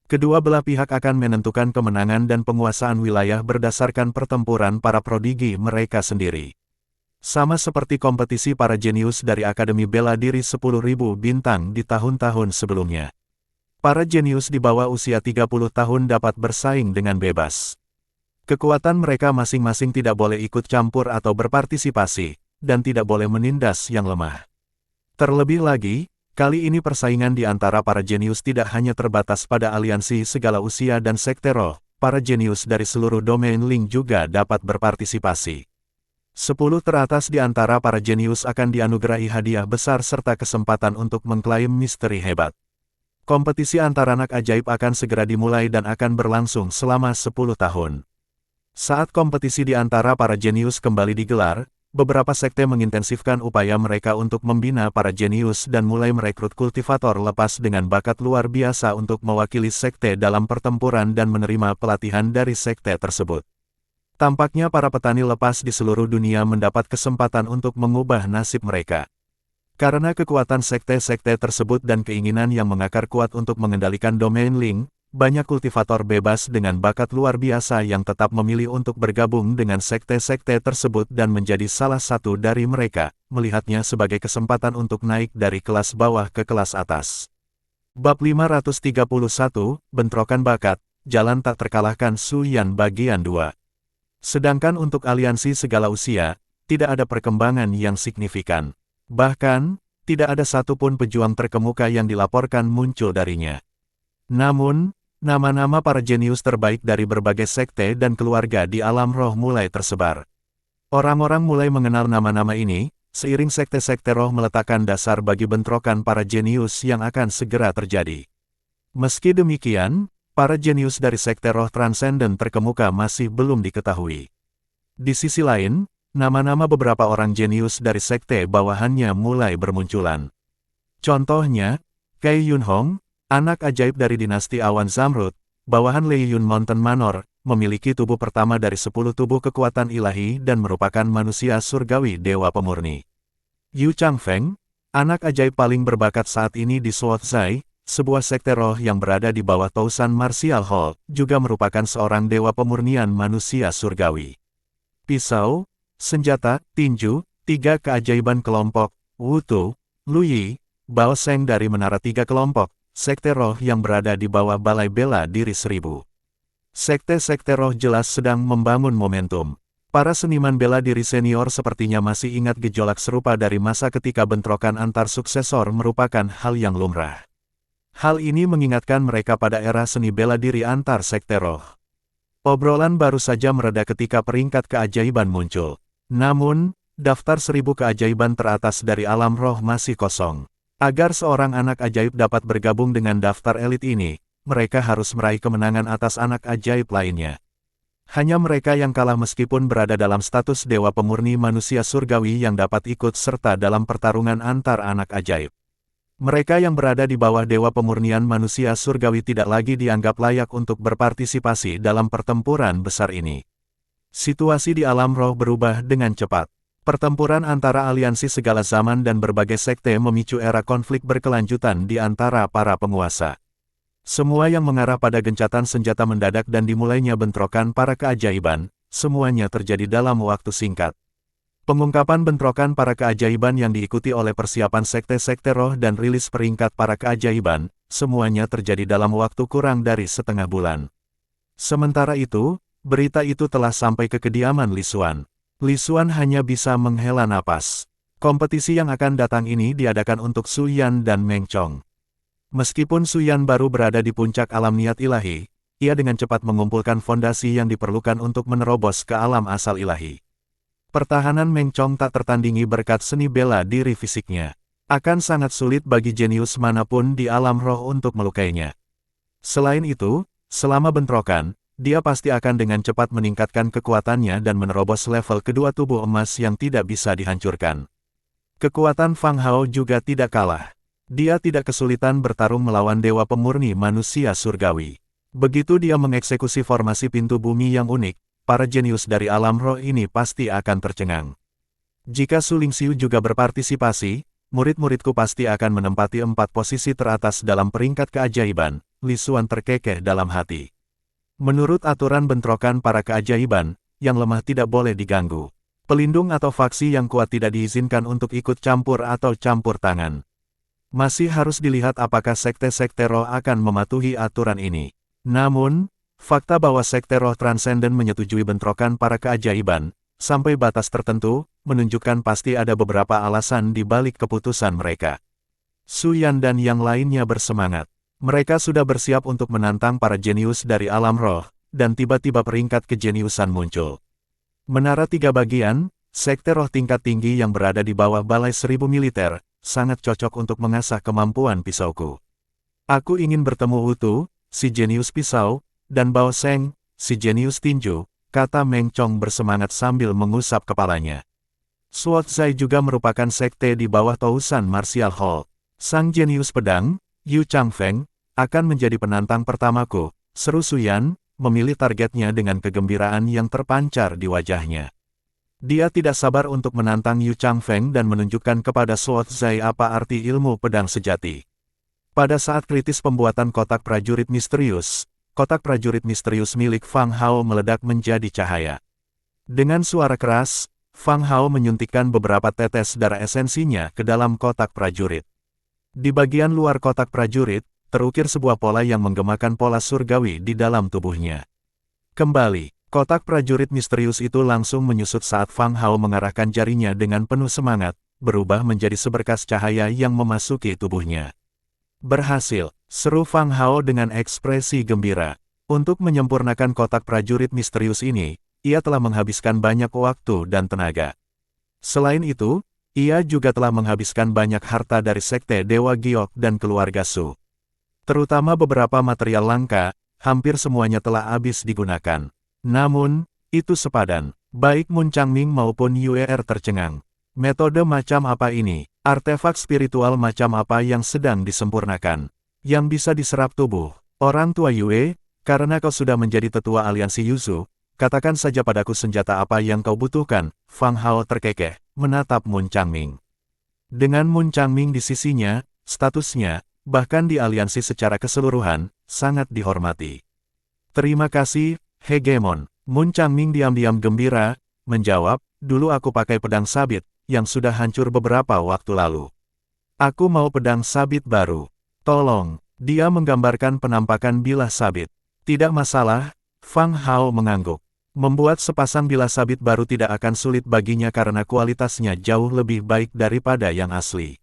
Kedua belah pihak akan menentukan kemenangan dan penguasaan wilayah berdasarkan pertempuran para prodigi mereka sendiri. Sama seperti kompetisi para jenius dari Akademi Bela Diri 10.000 bintang di tahun-tahun sebelumnya. Para jenius di bawah usia 30 tahun dapat bersaing dengan bebas. Kekuatan mereka masing-masing tidak boleh ikut campur atau berpartisipasi, dan tidak boleh menindas yang lemah. Terlebih lagi, kali ini persaingan di antara para jenius tidak hanya terbatas pada aliansi segala usia dan sekte roh, para jenius dari seluruh domain Ling juga dapat berpartisipasi. 10 teratas di antara para jenius akan dianugerahi hadiah besar serta kesempatan untuk mengklaim misteri hebat. Kompetisi antar anak ajaib akan segera dimulai dan akan berlangsung selama 10 tahun. Saat kompetisi di antara para jenius kembali digelar, beberapa sekte mengintensifkan upaya mereka untuk membina para jenius dan mulai merekrut kultivator lepas dengan bakat luar biasa untuk mewakili sekte dalam pertempuran dan menerima pelatihan dari sekte tersebut. Tampaknya para petani lepas di seluruh dunia mendapat kesempatan untuk mengubah nasib mereka. Karena kekuatan sekte-sekte tersebut dan keinginan yang mengakar kuat untuk mengendalikan domain Ling, banyak kultivator bebas dengan bakat luar biasa yang tetap memilih untuk bergabung dengan sekte-sekte tersebut dan menjadi salah satu dari mereka, melihatnya sebagai kesempatan untuk naik dari kelas bawah ke kelas atas. Bab 531, Bentrokan Bakat, Jalan Tak Terkalahkan Su Yan Bagian 2. Sedangkan untuk aliansi segala usia, tidak ada perkembangan yang signifikan. Bahkan, tidak ada satupun pejuang terkemuka yang dilaporkan muncul darinya. Namun, nama-nama para jenius terbaik dari berbagai sekte dan keluarga di alam roh mulai tersebar. Orang-orang mulai mengenal nama-nama ini, seiring sekte-sekte roh meletakkan dasar bagi bentrokan para jenius yang akan segera terjadi. Meski demikian, para jenius dari sekte roh transenden terkemuka masih belum diketahui. Di sisi lain, nama-nama beberapa orang jenius dari sekte bawahannya mulai bermunculan. Contohnya, Cai Yunhong, anak ajaib dari dinasti Awan Zamrud, bawahan Lei Yun Mountain Manor, memiliki tubuh pertama dari 10 tubuh kekuatan ilahi dan merupakan manusia surgawi dewa pemurni. Yu Changfeng, anak ajaib paling berbakat saat ini di Suotzai, sebuah sekte roh yang berada di bawah Tousan Martial Hall, juga merupakan seorang dewa pemurnian manusia surgawi. Pisau, senjata, tinju, 3 keajaiban kelompok, Wutu, Luyi, Bao Seng dari Menara 3 kelompok, sekte roh yang berada di bawah Balai Bela Diri 1000. Sekte-sekte roh jelas sedang membangun momentum. Para seniman bela diri senior sepertinya masih ingat gejolak serupa dari masa ketika bentrokan antar suksesor merupakan hal yang lumrah. Hal ini mengingatkan mereka pada era seni bela diri antar sekte roh. Obrolan baru saja mereda ketika peringkat keajaiban muncul. Namun, daftar 1000 keajaiban teratas dari alam roh masih kosong. Agar seorang anak ajaib dapat bergabung dengan daftar elit ini, mereka harus meraih kemenangan atas anak ajaib lainnya. Hanya mereka yang kalah meskipun berada dalam status dewa pemurni manusia surgawi yang dapat ikut serta dalam pertarungan antar anak ajaib. Mereka yang berada di bawah dewa pemurnian manusia surgawi tidak lagi dianggap layak untuk berpartisipasi dalam pertempuran besar ini. Situasi di alam roh berubah dengan cepat. Pertempuran antara aliansi segala zaman dan berbagai sekte memicu era konflik berkelanjutan di antara para penguasa. Semua yang mengarah pada gencatan senjata mendadak dan dimulainya bentrokan para keajaiban, semuanya terjadi dalam waktu singkat. Pengungkapan bentrokan para keajaiban yang diikuti oleh persiapan sekte-sekte roh dan rilis peringkat para keajaiban, semuanya terjadi dalam waktu kurang dari setengah bulan. Sementara itu, berita itu telah sampai ke kediaman Li Xuan. Li Xuan hanya bisa menghela napas. Kompetisi yang akan datang ini diadakan untuk Su Yan dan Meng Chong. Meskipun Su Yan baru berada di puncak alam niat ilahi, ia dengan cepat mengumpulkan fondasi yang diperlukan untuk menerobos ke alam asal ilahi. Pertahanan Meng Chong tak tertandingi berkat seni bela diri fisiknya. Akan sangat sulit bagi jenius manapun di alam roh untuk melukainya. Selain itu, selama bentrokan, dia pasti akan dengan cepat meningkatkan kekuatannya dan menerobos level kedua tubuh emas yang tidak bisa dihancurkan. Kekuatan Fang Hao juga tidak kalah. Dia tidak kesulitan bertarung melawan dewa pemurni manusia surgawi. Begitu dia mengeksekusi formasi pintu bumi yang unik, para jenius dari alam roh ini pasti akan tercengang. Jika Su Lingxiu juga berpartisipasi, murid-muridku pasti akan menempati 4 posisi teratas dalam peringkat keajaiban, Li Xuan terkekeh dalam hati. Menurut aturan bentrokan para keajaiban, yang lemah tidak boleh diganggu. Pelindung atau faksi yang kuat tidak diizinkan untuk ikut campur atau campur tangan. Masih harus dilihat apakah sekte-sekte roh akan mematuhi aturan ini. Namun, fakta bahwa sekte roh transenden menyetujui bentrokan para keajaiban, sampai batas tertentu, menunjukkan pasti ada beberapa alasan di balik keputusan mereka. Su Yan dan yang lainnya bersemangat. Mereka sudah bersiap untuk menantang para jenius dari alam roh, dan tiba-tiba peringkat kejeniusan muncul. Menara 3 bagian, Sekte roh tingkat tinggi yang berada di bawah balai 1000 militer, sangat cocok untuk mengasah kemampuan pisauku. Aku ingin bertemu Wutu, si jenius pisau, dan Bao Seng, si jenius tinju, kata Meng Chong bersemangat sambil mengusap kepalanya. Sword Zai juga merupakan sekte di bawah Tousan Martial Hall. Sang jenius pedang, Yu Changfeng, akan menjadi penantang pertamaku, seru Suyan, memilih targetnya dengan kegembiraan yang terpancar di wajahnya. Dia tidak sabar untuk menantang Yu Changfeng dan menunjukkan kepada Sword Zai apa arti ilmu pedang sejati. Pada saat kritis pembuatan kotak prajurit misterius milik Fang Hao meledak menjadi cahaya. Dengan suara keras, Fang Hao menyuntikkan beberapa tetes darah esensinya ke dalam kotak prajurit. Di bagian luar kotak prajurit, terukir sebuah pola yang menggemakan pola surgawi di dalam tubuhnya. Kembali, kotak prajurit misterius itu langsung menyusut saat Fang Hao mengarahkan jarinya dengan penuh semangat, berubah menjadi seberkas cahaya yang memasuki tubuhnya. Berhasil, seru Fang Hao dengan ekspresi gembira. Untuk menyempurnakan kotak prajurit misterius ini, ia telah menghabiskan banyak waktu dan tenaga. Selain itu, ia juga telah menghabiskan banyak harta dari Sekte Dewa Giok dan keluarga Su. Terutama beberapa material langka, hampir semuanya telah habis digunakan. Namun, itu sepadan. Baik Mun Changming maupun Yue tercengang. Metode macam apa ini? Artefak spiritual macam apa yang sedang disempurnakan? Yang bisa diserap tubuh? Orang tua Yue, karena kau sudah menjadi tetua aliansi Yuzu, katakan saja padaku senjata apa yang kau butuhkan. Fang Hao terkekeh, menatap Mun Changming. Dengan Mun Changming di sisinya, statusnya, bahkan di aliansi secara keseluruhan, sangat dihormati. Terima kasih, Hegemon. Mun Changming diam-diam gembira, menjawab, dulu aku pakai pedang sabit, yang sudah hancur beberapa waktu lalu. Aku mau pedang sabit baru. Tolong, dia menggambarkan penampakan bilah sabit. Tidak masalah, Fang Hao mengangguk. Membuat sepasang bilah sabit baru tidak akan sulit baginya karena kualitasnya jauh lebih baik daripada yang asli.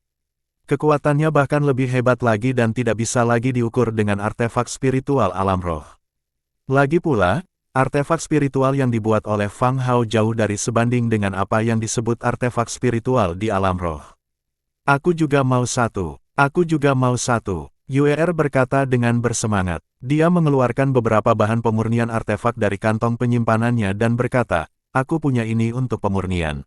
Kekuatannya bahkan lebih hebat lagi dan tidak bisa lagi diukur dengan artefak spiritual alam roh. Lagi pula, artefak spiritual yang dibuat oleh Fang Hao jauh dari sebanding dengan apa yang disebut artefak spiritual di alam roh. Aku juga mau satu. Aku juga mau satu. Yue berkata dengan bersemangat. Dia mengeluarkan beberapa bahan pemurnian artefak dari kantong penyimpanannya dan berkata, aku punya ini untuk pemurnian.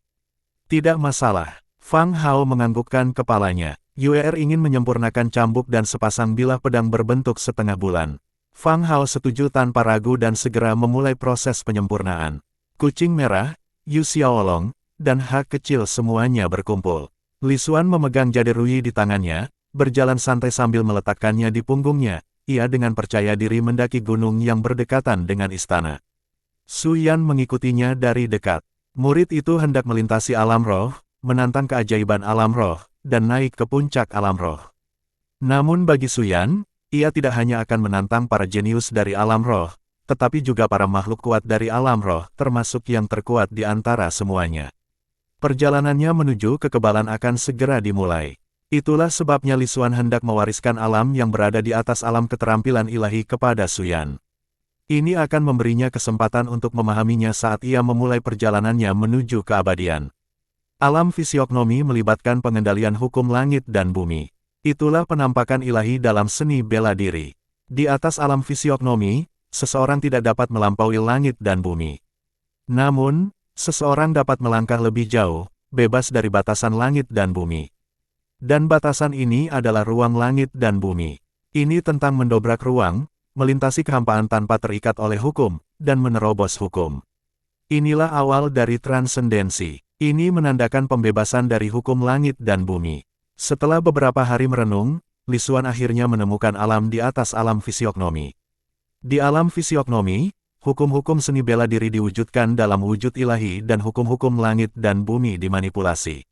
Tidak masalah. Fang Hao menganggukkan kepalanya. Yue ingin menyempurnakan cambuk dan sepasang bilah pedang berbentuk setengah bulan. Fang Hao setuju tanpa ragu dan segera memulai proses penyempurnaan. Kucing merah, Yu Xiaolong, dan Hak kecil semuanya berkumpul. Li Xuan memegang jade Rui di tangannya, berjalan santai sambil meletakkannya di punggungnya. Ia dengan percaya diri mendaki gunung yang berdekatan dengan istana. Su Yan mengikutinya dari dekat. Murid itu hendak melintasi alam roh, menantang keajaiban alam roh, dan naik ke puncak alam roh. Namun bagi Su Yan, ia tidak hanya akan menantang para jenius dari alam roh, tetapi juga para makhluk kuat dari alam roh, termasuk yang terkuat di antara semuanya. Perjalanannya menuju kekebalan akan segera dimulai. Itulah sebabnya Li Xuan hendak mewariskan alam yang berada di atas alam keterampilan ilahi kepada Su Yan. Ini akan memberinya kesempatan untuk memahaminya saat ia memulai perjalanannya menuju keabadian. Alam fisiognomi melibatkan pengendalian hukum langit dan bumi. Itulah penampakan ilahi dalam seni bela diri. Di atas alam fisiognomi, seseorang tidak dapat melampaui langit dan bumi. Namun, seseorang dapat melangkah lebih jauh, bebas dari batasan langit dan bumi. Dan batasan ini adalah ruang langit dan bumi. Ini tentang mendobrak ruang, melintasi kehampaan tanpa terikat oleh hukum, dan menerobos hukum. Inilah awal dari transendensi. Ini menandakan pembebasan dari hukum langit dan bumi. Setelah beberapa hari merenung, Li Xuan akhirnya menemukan alam di atas alam fisiognomi. Di alam fisiognomi, hukum-hukum seni bela diri diwujudkan dalam wujud ilahi dan hukum-hukum langit dan bumi dimanipulasi.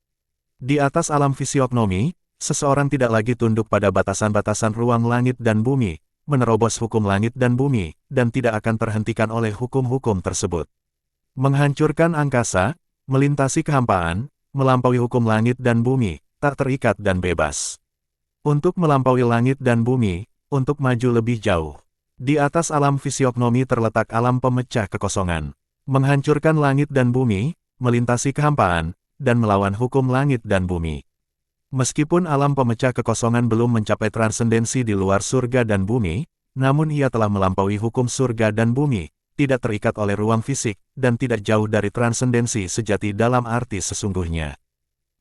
Di atas alam fisiognomi, seseorang tidak lagi tunduk pada batasan-batasan ruang langit dan bumi, menerobos hukum langit dan bumi, dan tidak akan terhentikan oleh hukum-hukum tersebut. Menghancurkan angkasa, melintasi kehampaan, melampaui hukum langit dan bumi, tak terikat dan bebas. Untuk melampaui langit dan bumi, untuk maju lebih jauh. Di atas alam fisiognomi terletak alam pemecah kekosongan. Menghancurkan langit dan bumi, melintasi kehampaan, dan melawan hukum langit dan bumi. Meskipun alam pemecah kekosongan belum mencapai transendensi di luar surga dan bumi, namun ia telah melampaui hukum surga dan bumi, tidak terikat oleh ruang fisik, dan tidak jauh dari transendensi sejati dalam arti sesungguhnya.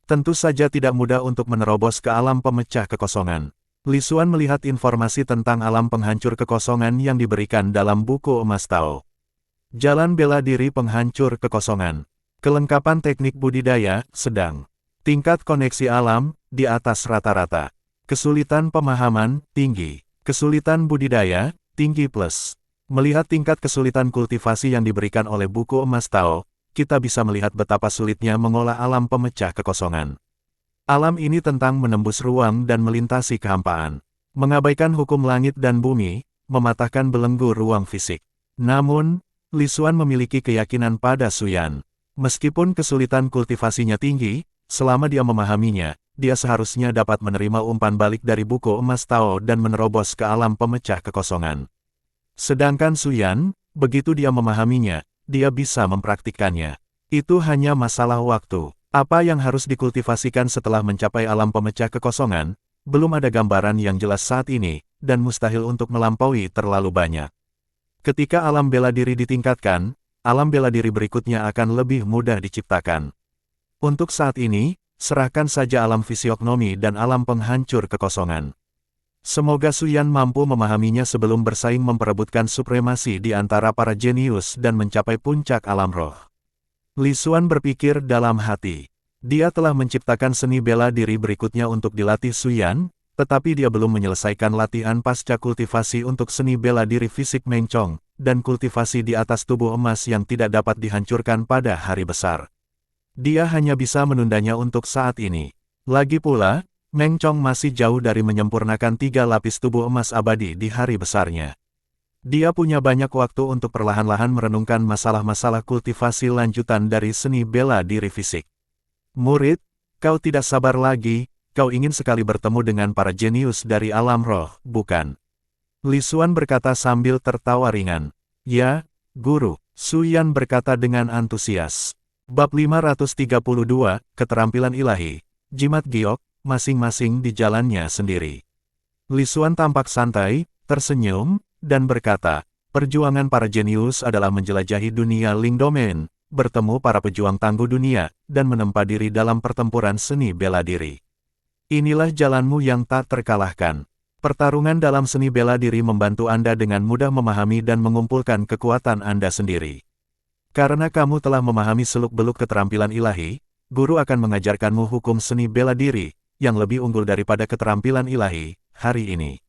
Tentu saja tidak mudah untuk menerobos ke alam pemecah kekosongan. Li Xuan melihat informasi tentang alam penghancur kekosongan yang diberikan dalam buku emas Tao. Jalan bela diri penghancur kekosongan. Kelengkapan teknik budidaya, sedang. Tingkat koneksi alam, di atas rata-rata. Kesulitan pemahaman, tinggi. Kesulitan budidaya, tinggi plus. Melihat tingkat kesulitan kultivasi yang diberikan oleh buku emas Tao, kita bisa melihat betapa sulitnya mengolah alam pemecah kekosongan. Alam ini tentang menembus ruang dan melintasi kehampaan. Mengabaikan hukum langit dan bumi, mematahkan belenggu ruang fisik. Namun, Li Xuan memiliki keyakinan pada Suyan. Meskipun kesulitan kultivasinya tinggi, selama dia memahaminya, dia seharusnya dapat menerima umpan balik dari buku emas Tao dan menerobos ke alam pemecah kekosongan. Sedangkan Suyan, begitu dia memahaminya, dia bisa mempraktikkannya. Itu hanya masalah waktu. Apa yang harus dikultivasikan setelah mencapai alam pemecah kekosongan, belum ada gambaran yang jelas saat ini, dan mustahil untuk melampaui terlalu banyak. Ketika alam bela diri ditingkatkan, alam bela diri berikutnya akan lebih mudah diciptakan. Untuk saat ini, serahkan saja alam fisiognomi dan alam penghancur kekosongan. Semoga Suyan mampu memahaminya sebelum bersaing memperebutkan supremasi di antara para jenius dan mencapai puncak alam roh. Li Xuan berpikir dalam hati. Dia telah menciptakan seni bela diri berikutnya untuk dilatih Suyan, tetapi dia belum menyelesaikan latihan pasca kultivasi untuk seni bela diri fisik Meng Chong, dan kultivasi di atas tubuh emas yang tidak dapat dihancurkan pada hari besar. Dia hanya bisa menundanya untuk saat ini. Lagi pula, Meng Chong masih jauh dari menyempurnakan 3 lapis tubuh emas abadi di hari besarnya. Dia punya banyak waktu untuk perlahan-lahan merenungkan masalah-masalah kultivasi lanjutan dari seni bela diri fisik. Murid, kau tidak sabar lagi, kau ingin sekali bertemu dengan para jenius dari alam roh, bukan? Li Xuan berkata sambil tertawa ringan. Ya, Guru, Suyan berkata dengan antusias. Bab 532, Keterampilan Ilahi, Jimat Giok, masing-masing di jalannya sendiri. Li Xuan tampak santai, tersenyum, dan berkata, perjuangan para jenius adalah menjelajahi dunia Ling Domain, bertemu para pejuang tangguh dunia, dan menempa diri dalam pertempuran seni bela diri. Inilah jalanmu yang tak terkalahkan. Pertarungan dalam seni bela diri membantu Anda dengan mudah memahami dan mengumpulkan kekuatan Anda sendiri. Karena kamu telah memahami seluk-beluk keterampilan ilahi, guru akan mengajarkanmu hukum seni bela diri, yang lebih unggul daripada keterampilan ilahi, hari ini.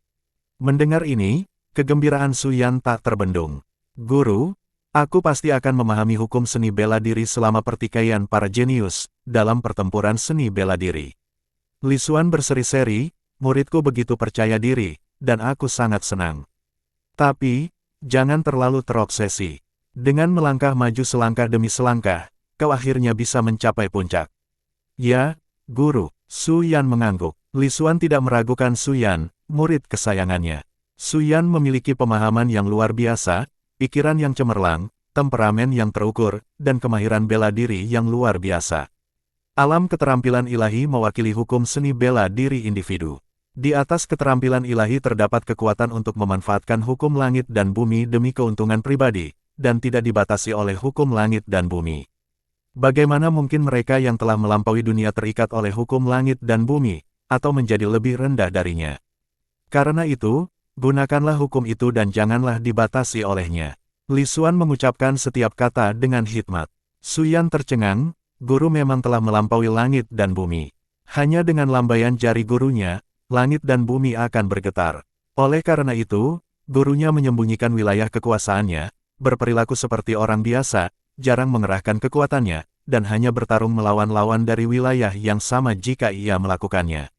Mendengar ini, kegembiraan Suyan tak terbendung. Guru, aku pasti akan memahami hukum seni bela diri selama pertikaian para jenius, dalam pertempuran seni bela diri. Li Xuan berseri-seri, muridku begitu percaya diri, dan aku sangat senang. Tapi, jangan terlalu terobsesi. Dengan melangkah maju selangkah demi selangkah, kau akhirnya bisa mencapai puncak. Ya, Guru, Suyan mengangguk. Li Xuan tidak meragukan Suyan, murid kesayangannya. Suyan memiliki pemahaman yang luar biasa, pikiran yang cemerlang, temperamen yang terukur, dan kemahiran bela diri yang luar biasa. Alam keterampilan ilahi mewakili hukum seni bela diri individu. Di atas keterampilan ilahi terdapat kekuatan untuk memanfaatkan hukum langit dan bumi demi keuntungan pribadi, dan tidak dibatasi oleh hukum langit dan bumi. Bagaimana mungkin mereka yang telah melampaui dunia terikat oleh hukum langit dan bumi, atau menjadi lebih rendah darinya? Karena itu, gunakanlah hukum itu dan janganlah dibatasi olehnya. Li Xuan mengucapkan setiap kata dengan hikmat. Suyan tercengang, guru memang telah melampaui langit dan bumi. Hanya dengan lambaian jari gurunya, langit dan bumi akan bergetar. Oleh karena itu, gurunya menyembunyikan wilayah kekuasaannya, berperilaku seperti orang biasa, jarang mengerahkan kekuatannya, dan hanya bertarung melawan lawan dari wilayah yang sama jika ia melakukannya.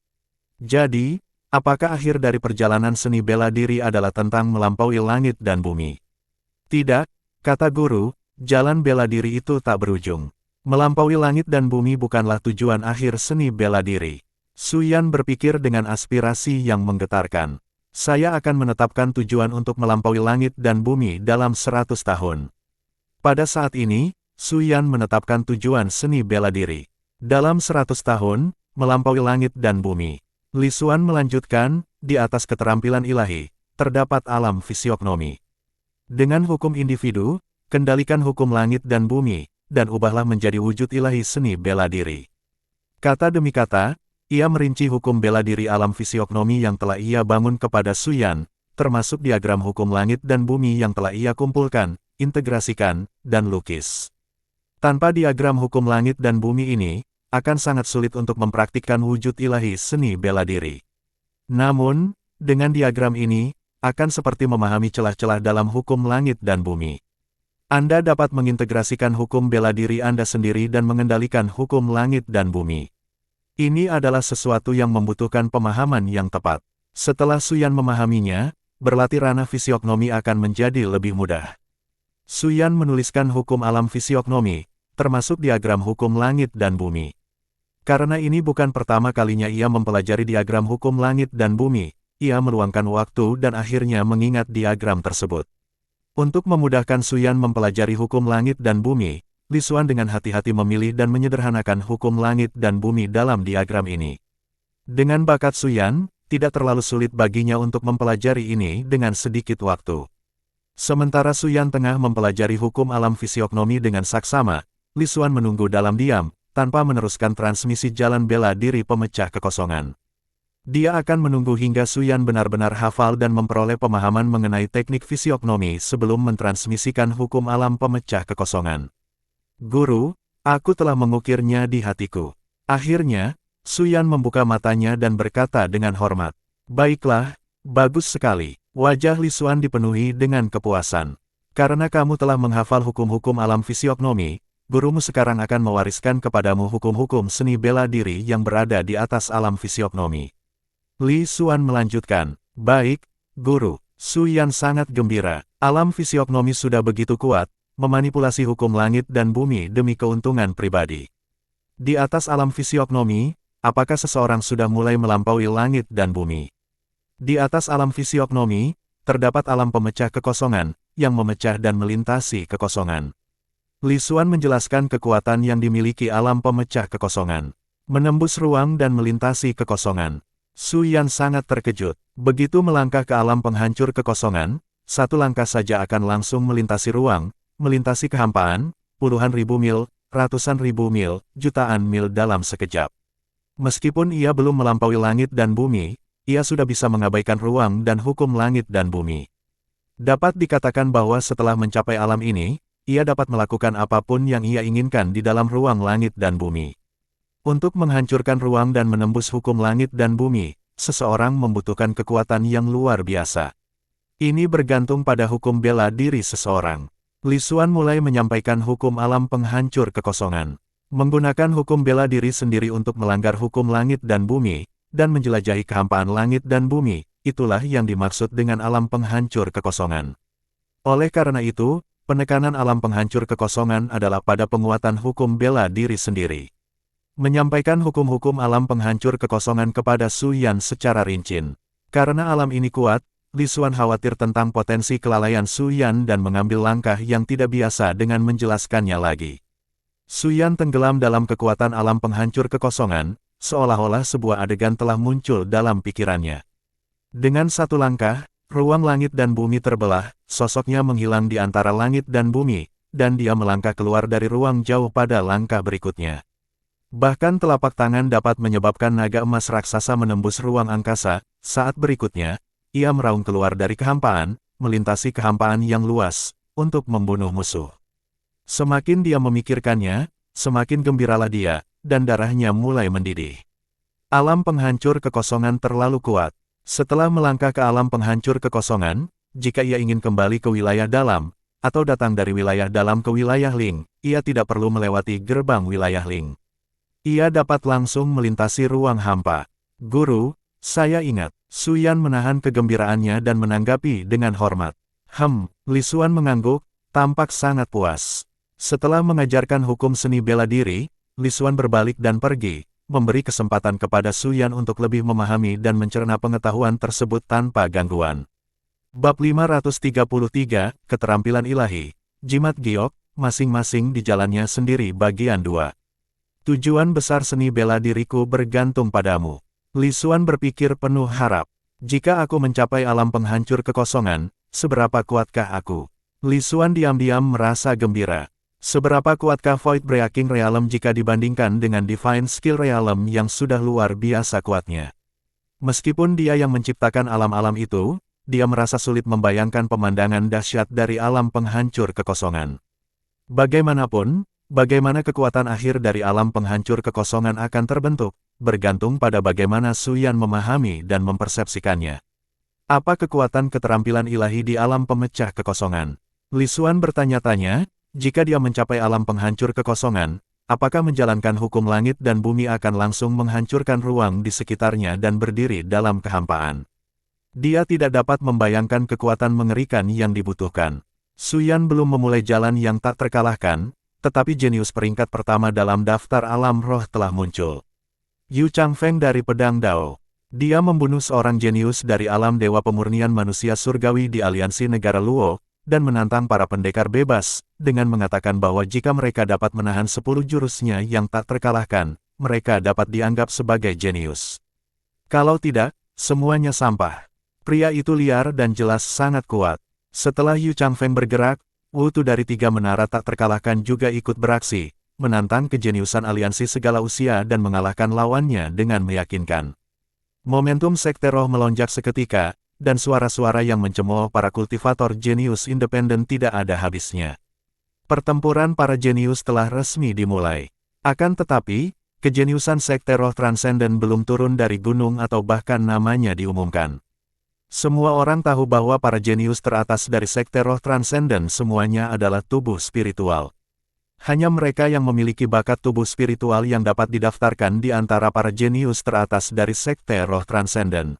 Jadi, apakah akhir dari perjalanan seni bela diri adalah tentang melampaui langit dan bumi? Tidak, kata guru, jalan bela diri itu tak berujung. Melampaui langit dan bumi bukanlah tujuan akhir seni bela diri. Suyan berpikir dengan aspirasi yang menggetarkan. Saya akan menetapkan tujuan untuk melampaui langit dan bumi dalam 100 tahun. Pada saat ini, Su Yan menetapkan tujuan seni bela diri. Dalam 100 tahun, melampaui langit dan bumi. Li Xuan melanjutkan, di atas keterampilan ilahi, terdapat alam fisiognomi. Dengan hukum individu, kendalikan hukum langit dan bumi, dan ubahlah menjadi wujud ilahi seni bela diri. Kata demi kata, ia merinci hukum bela diri alam fisiognomi yang telah ia bangun kepada Su Yan, termasuk diagram hukum langit dan bumi yang telah ia kumpulkan, integrasikan, dan lukis. Tanpa diagram hukum langit dan bumi ini, akan sangat sulit untuk mempraktikkan wujud ilahi seni bela diri. Namun, dengan diagram ini, akan seperti memahami celah-celah dalam hukum langit dan bumi. Anda dapat mengintegrasikan hukum bela diri Anda sendiri dan mengendalikan hukum langit dan bumi. Ini adalah sesuatu yang membutuhkan pemahaman yang tepat. Setelah Su Yan memahaminya, berlatih ranah fisiognomi akan menjadi lebih mudah. Su Yan menuliskan hukum alam fisiognomi, termasuk diagram hukum langit dan bumi. Karena ini bukan pertama kalinya ia mempelajari diagram hukum langit dan bumi, ia meluangkan waktu dan akhirnya mengingat diagram tersebut. Untuk memudahkan Su Yan mempelajari hukum langit dan bumi, Li Xuan dengan hati-hati memilih dan menyederhanakan hukum langit dan bumi dalam diagram ini. Dengan bakat Su Yan, tidak terlalu sulit baginya untuk mempelajari ini dengan sedikit waktu. Sementara Su Yan tengah mempelajari hukum alam fisiognomi dengan saksama, Li Xuan menunggu dalam diam, tanpa meneruskan transmisi jalan bela diri pemecah kekosongan. Dia akan menunggu hingga Su Yan benar-benar hafal dan memperoleh pemahaman mengenai teknik fisiognomi sebelum mentransmisikan hukum alam pemecah kekosongan. Guru, aku telah mengukirnya di hatiku. Akhirnya, Su Yan membuka matanya dan berkata dengan hormat. Baiklah, bagus sekali. Wajah Li Xuan dipenuhi dengan kepuasan. Karena kamu telah menghafal hukum-hukum alam fisiognomi, gurumu sekarang akan mewariskan kepadamu hukum-hukum seni bela diri yang berada di atas alam fisiognomi. Li Xuan melanjutkan, baik, guru. Su Yan sangat gembira. Alam fisiognomi sudah begitu kuat, memanipulasi hukum langit dan bumi demi keuntungan pribadi. Di atas alam fisiognomi, apakah seseorang sudah mulai melampaui langit dan bumi? Di atas alam fisiognomi, terdapat alam pemecah kekosongan, yang memecah dan melintasi kekosongan. Li Xuan menjelaskan kekuatan yang dimiliki alam pemecah kekosongan. Menembus ruang dan melintasi kekosongan. Su Yan sangat terkejut. Begitu melangkah ke alam penghancur kekosongan, satu langkah saja akan langsung melintasi ruang, melintasi kehampaan, puluhan ribu mil, ratusan ribu mil, jutaan mil dalam sekejap. Meskipun ia belum melampaui langit dan bumi, ia sudah bisa mengabaikan ruang dan hukum langit dan bumi. Dapat dikatakan bahwa setelah mencapai alam ini, ia dapat melakukan apapun yang ia inginkan di dalam ruang langit dan bumi. Untuk menghancurkan ruang dan menembus hukum langit dan bumi, seseorang membutuhkan kekuatan yang luar biasa. Ini bergantung pada hukum bela diri seseorang. Li Xuan mulai menyampaikan hukum alam penghancur kekosongan. Menggunakan hukum bela diri sendiri untuk melanggar hukum langit dan bumi, dan menjelajahi kehampaan langit dan bumi, itulah yang dimaksud dengan alam penghancur kekosongan. Oleh karena itu, penekanan alam penghancur kekosongan adalah pada penguatan hukum bela diri sendiri. Menyampaikan hukum-hukum alam penghancur kekosongan kepada Su Yan secara rinci. Karena alam ini kuat, Li Xuan khawatir tentang potensi kelalaian Su Yan dan mengambil langkah yang tidak biasa dengan menjelaskannya lagi. Su Yan tenggelam dalam kekuatan alam penghancur kekosongan, seolah-olah sebuah adegan telah muncul dalam pikirannya. Dengan satu langkah, ruang langit dan bumi terbelah, sosoknya menghilang di antara langit dan bumi, dan dia melangkah keluar dari ruang jauh pada langkah berikutnya. Bahkan telapak tangan dapat menyebabkan naga emas raksasa menembus ruang angkasa. Saat berikutnya, ia meraung keluar dari kehampaan, melintasi kehampaan yang luas, untuk membunuh musuh. Semakin dia memikirkannya, semakin gembiralah dia, dan darahnya mulai mendidih. Alam penghancur kekosongan terlalu kuat. Setelah melangkah ke alam penghancur kekosongan, jika ia ingin kembali ke wilayah dalam, atau datang dari wilayah dalam ke wilayah Ling, ia tidak perlu melewati gerbang wilayah Ling. Ia dapat langsung melintasi ruang hampa. Guru, saya ingat. Su Yan menahan kegembiraannya dan menanggapi dengan hormat. Li Xuan mengangguk, tampak sangat puas. Setelah mengajarkan hukum seni bela diri, Li Xuan berbalik dan pergi, memberi kesempatan kepada Su Yan untuk lebih memahami dan mencerna pengetahuan tersebut tanpa gangguan. Bab 533, Keterampilan Ilahi. Jimat Giok, masing-masing di jalannya sendiri bagian 2. Tujuan besar seni bela diriku bergantung padamu. Li Xuan berpikir penuh harap. Jika aku mencapai alam penghancur kekosongan, seberapa kuatkah aku? Li Xuan diam-diam merasa gembira. Seberapa kuatkah Void Breaking Realm jika dibandingkan dengan Divine Skill Realm yang sudah luar biasa kuatnya? Meskipun dia yang menciptakan alam-alam itu, dia merasa sulit membayangkan pemandangan dahsyat dari alam penghancur kekosongan. Bagaimanapun, bagaimana kekuatan akhir dari alam penghancur kekosongan akan terbentuk, bergantung pada bagaimana Suyan memahami dan mempersepsikannya. Apa kekuatan keterampilan ilahi di alam pemecah kekosongan? Li Xuan bertanya-tanya, jika dia mencapai alam penghancur kekosongan, apakah menjalankan hukum langit dan bumi akan langsung menghancurkan ruang di sekitarnya dan berdiri dalam kehampaan? Dia tidak dapat membayangkan kekuatan mengerikan yang dibutuhkan. Suyan belum memulai jalan yang tak terkalahkan, tetapi jenius peringkat pertama dalam daftar alam roh telah muncul. Yu Changfeng dari Pedang Dao. Dia membunuh seorang jenius dari alam dewa pemurnian manusia surgawi di aliansi negara Luo, dan menantang para pendekar bebas, dengan mengatakan bahwa jika mereka dapat menahan 10 jurusnya yang tak terkalahkan, mereka dapat dianggap sebagai jenius. Kalau tidak, semuanya sampah. Pria itu liar dan jelas sangat kuat. Setelah Yu Changfeng bergerak, Wu Tu dari 3 menara tak terkalahkan juga ikut beraksi, menantang kejeniusan aliansi segala usia dan mengalahkan lawannya dengan meyakinkan. Momentum Sekte Roh melonjak seketika, dan suara-suara yang mencemooh para kultivator jenius independen tidak ada habisnya. Pertempuran para jenius telah resmi dimulai. Akan tetapi, kejeniusan Sekte Roh Transenden belum turun dari gunung atau bahkan namanya diumumkan. Semua orang tahu bahwa para jenius teratas dari Sekte Roh Transenden semuanya adalah tubuh spiritual. Hanya mereka yang memiliki bakat tubuh spiritual yang dapat didaftarkan di antara para jenius teratas dari Sekte Roh Transenden.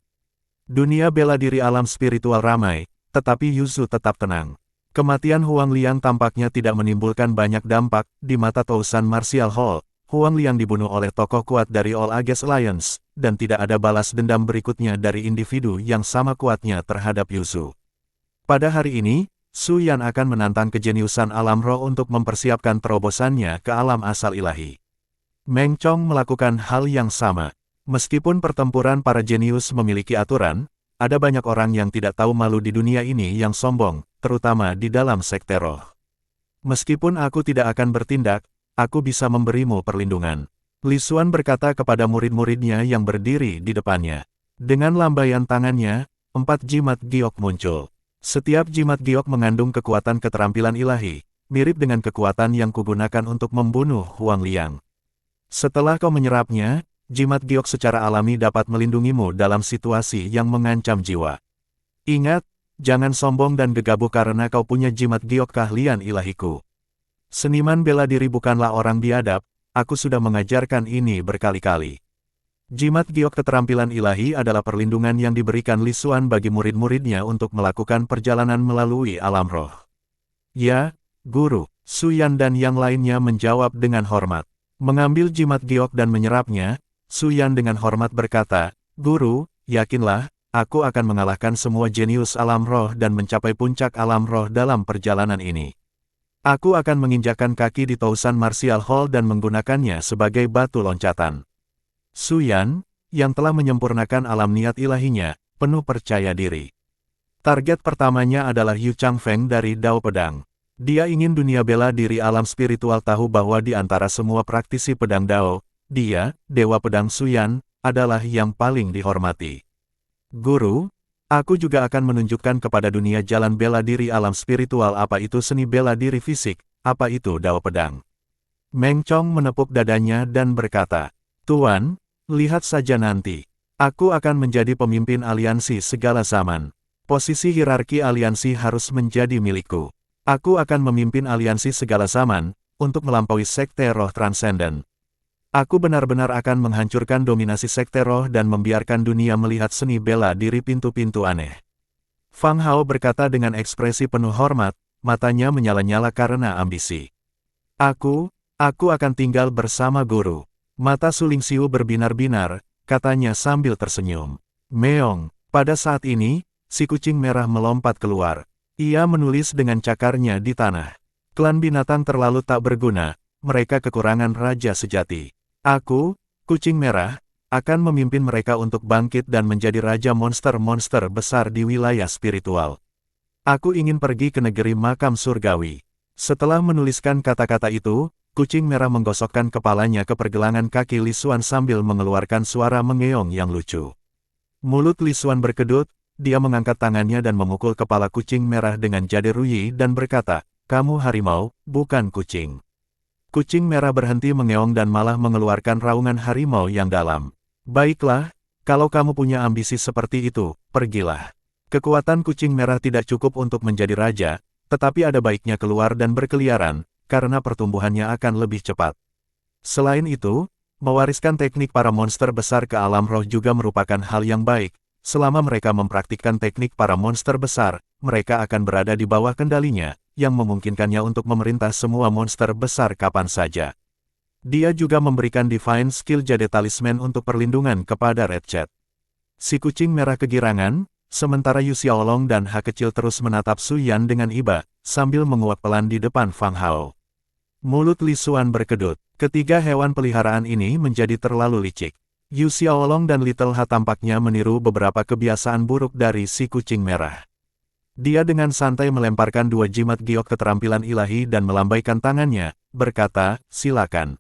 Dunia bela diri alam spiritual ramai, tetapi Yuzu tetap tenang. Kematian Huang Liang tampaknya tidak menimbulkan banyak dampak di mata Tousan Martial Hall. Huang Liang dibunuh oleh tokoh kuat dari All Ages Alliance, dan tidak ada balas dendam berikutnya dari individu yang sama kuatnya terhadap Yuzu. Pada hari ini, Su Yan akan menantang kejeniusan alam roh untuk mempersiapkan terobosannya ke alam asal ilahi. Meng Chong melakukan hal yang sama. Meskipun pertempuran para jenius memiliki aturan, ada banyak orang yang tidak tahu malu di dunia ini yang sombong, terutama di dalam Sekte Roh. Meskipun aku tidak akan bertindak, aku bisa memberimu perlindungan. Li Xuan berkata kepada murid-muridnya yang berdiri di depannya. Dengan lambaian tangannya, 4 jimat giok muncul. Setiap jimat giok mengandung kekuatan keterampilan ilahi, mirip dengan kekuatan yang kugunakan untuk membunuh Huang Liang. Setelah kau menyerapnya, jimat giok secara alami dapat melindungimu dalam situasi yang mengancam jiwa. Ingat, jangan sombong dan gegabah karena kau punya jimat giok keahlian ilahiku. Seniman bela diri bukanlah orang biadab, aku sudah mengajarkan ini berkali-kali. Jimat giok keterampilan ilahi adalah perlindungan yang diberikan Li Xuan bagi murid-muridnya untuk melakukan perjalanan melalui alam roh. Ya, Guru, Su Yan dan yang lainnya menjawab dengan hormat. Mengambil jimat giok dan menyerapnya, Su Yan dengan hormat berkata, Guru, yakinlah, aku akan mengalahkan semua jenius alam roh dan mencapai puncak alam roh dalam perjalanan ini. Aku akan menginjakkan kaki di Tousan Martial Hall dan menggunakannya sebagai batu loncatan. Su Yan, yang telah menyempurnakan alam niat ilahinya, penuh percaya diri. Target pertamanya adalah Yu Changfeng dari Dao Pedang. Dia ingin dunia bela diri alam spiritual tahu bahwa di antara semua praktisi pedang Dao, dia, Dewa Pedang Su Yan, adalah yang paling dihormati. Guru, aku juga akan menunjukkan kepada dunia jalan bela diri alam spiritual apa itu seni bela diri fisik, apa itu Dao Pedang. Meng Chong menepuk dadanya dan berkata, Tuan, lihat saja nanti. Aku akan menjadi pemimpin aliansi segala zaman. Posisi hierarki aliansi harus menjadi milikku. Aku akan memimpin aliansi segala zaman, untuk melampaui Sekte Roh Transenden. Aku benar-benar akan menghancurkan dominasi Sekte Roh dan membiarkan dunia melihat seni bela diri pintu-pintu aneh. Fang Hao berkata dengan ekspresi penuh hormat, matanya menyala-nyala karena ambisi. Aku akan tinggal bersama Guru. Mata Su Lingxiu berbinar-binar, katanya sambil tersenyum. Meong, pada saat ini, si kucing merah melompat keluar. Ia menulis dengan cakarnya di tanah. Klan binatang terlalu tak berguna, mereka kekurangan raja sejati. Aku, Kucing Merah, akan memimpin mereka untuk bangkit dan menjadi raja monster-monster besar di wilayah spiritual. Aku ingin pergi ke negeri makam surgawi. Setelah menuliskan kata-kata itu, Kucing Merah menggosokkan kepalanya ke pergelangan kaki Li Xuan sambil mengeluarkan suara mengeong yang lucu. Mulut Li Xuan berkedut, dia mengangkat tangannya dan memukul kepala Kucing Merah dengan jade ruyi dan berkata, "Kamu harimau, bukan kucing." Kucing Merah berhenti mengeong dan malah mengeluarkan raungan harimau yang dalam. "Baiklah, kalau kamu punya ambisi seperti itu, pergilah." Kekuatan Kucing Merah tidak cukup untuk menjadi raja, tetapi ada baiknya keluar dan berkeliaran, karena pertumbuhannya akan lebih cepat. Selain itu, mewariskan teknik para monster besar ke alam roh juga merupakan hal yang baik. Selama mereka mempraktikkan teknik para monster besar, mereka akan berada di bawah kendalinya, yang memungkinkannya untuk memerintah semua monster besar kapan saja. Dia juga memberikan Divine Skill Jade Talisman untuk perlindungan kepada Red Chat. Si Kucing Merah kegirangan, sementara Yu Xiaolong dan Ha Kecil terus menatap Su Yan dengan iba, sambil menguap pelan di depan Fang Hao. Mulut Li Xuan berkedut. Ketiga hewan peliharaan ini menjadi terlalu licik. Yu Xiaolong dan Little Ha tampaknya meniru beberapa kebiasaan buruk dari si Kucing Merah. Dia dengan santai melemparkan 2 jimat giok keterampilan ilahi dan melambaikan tangannya, berkata, "Silakan."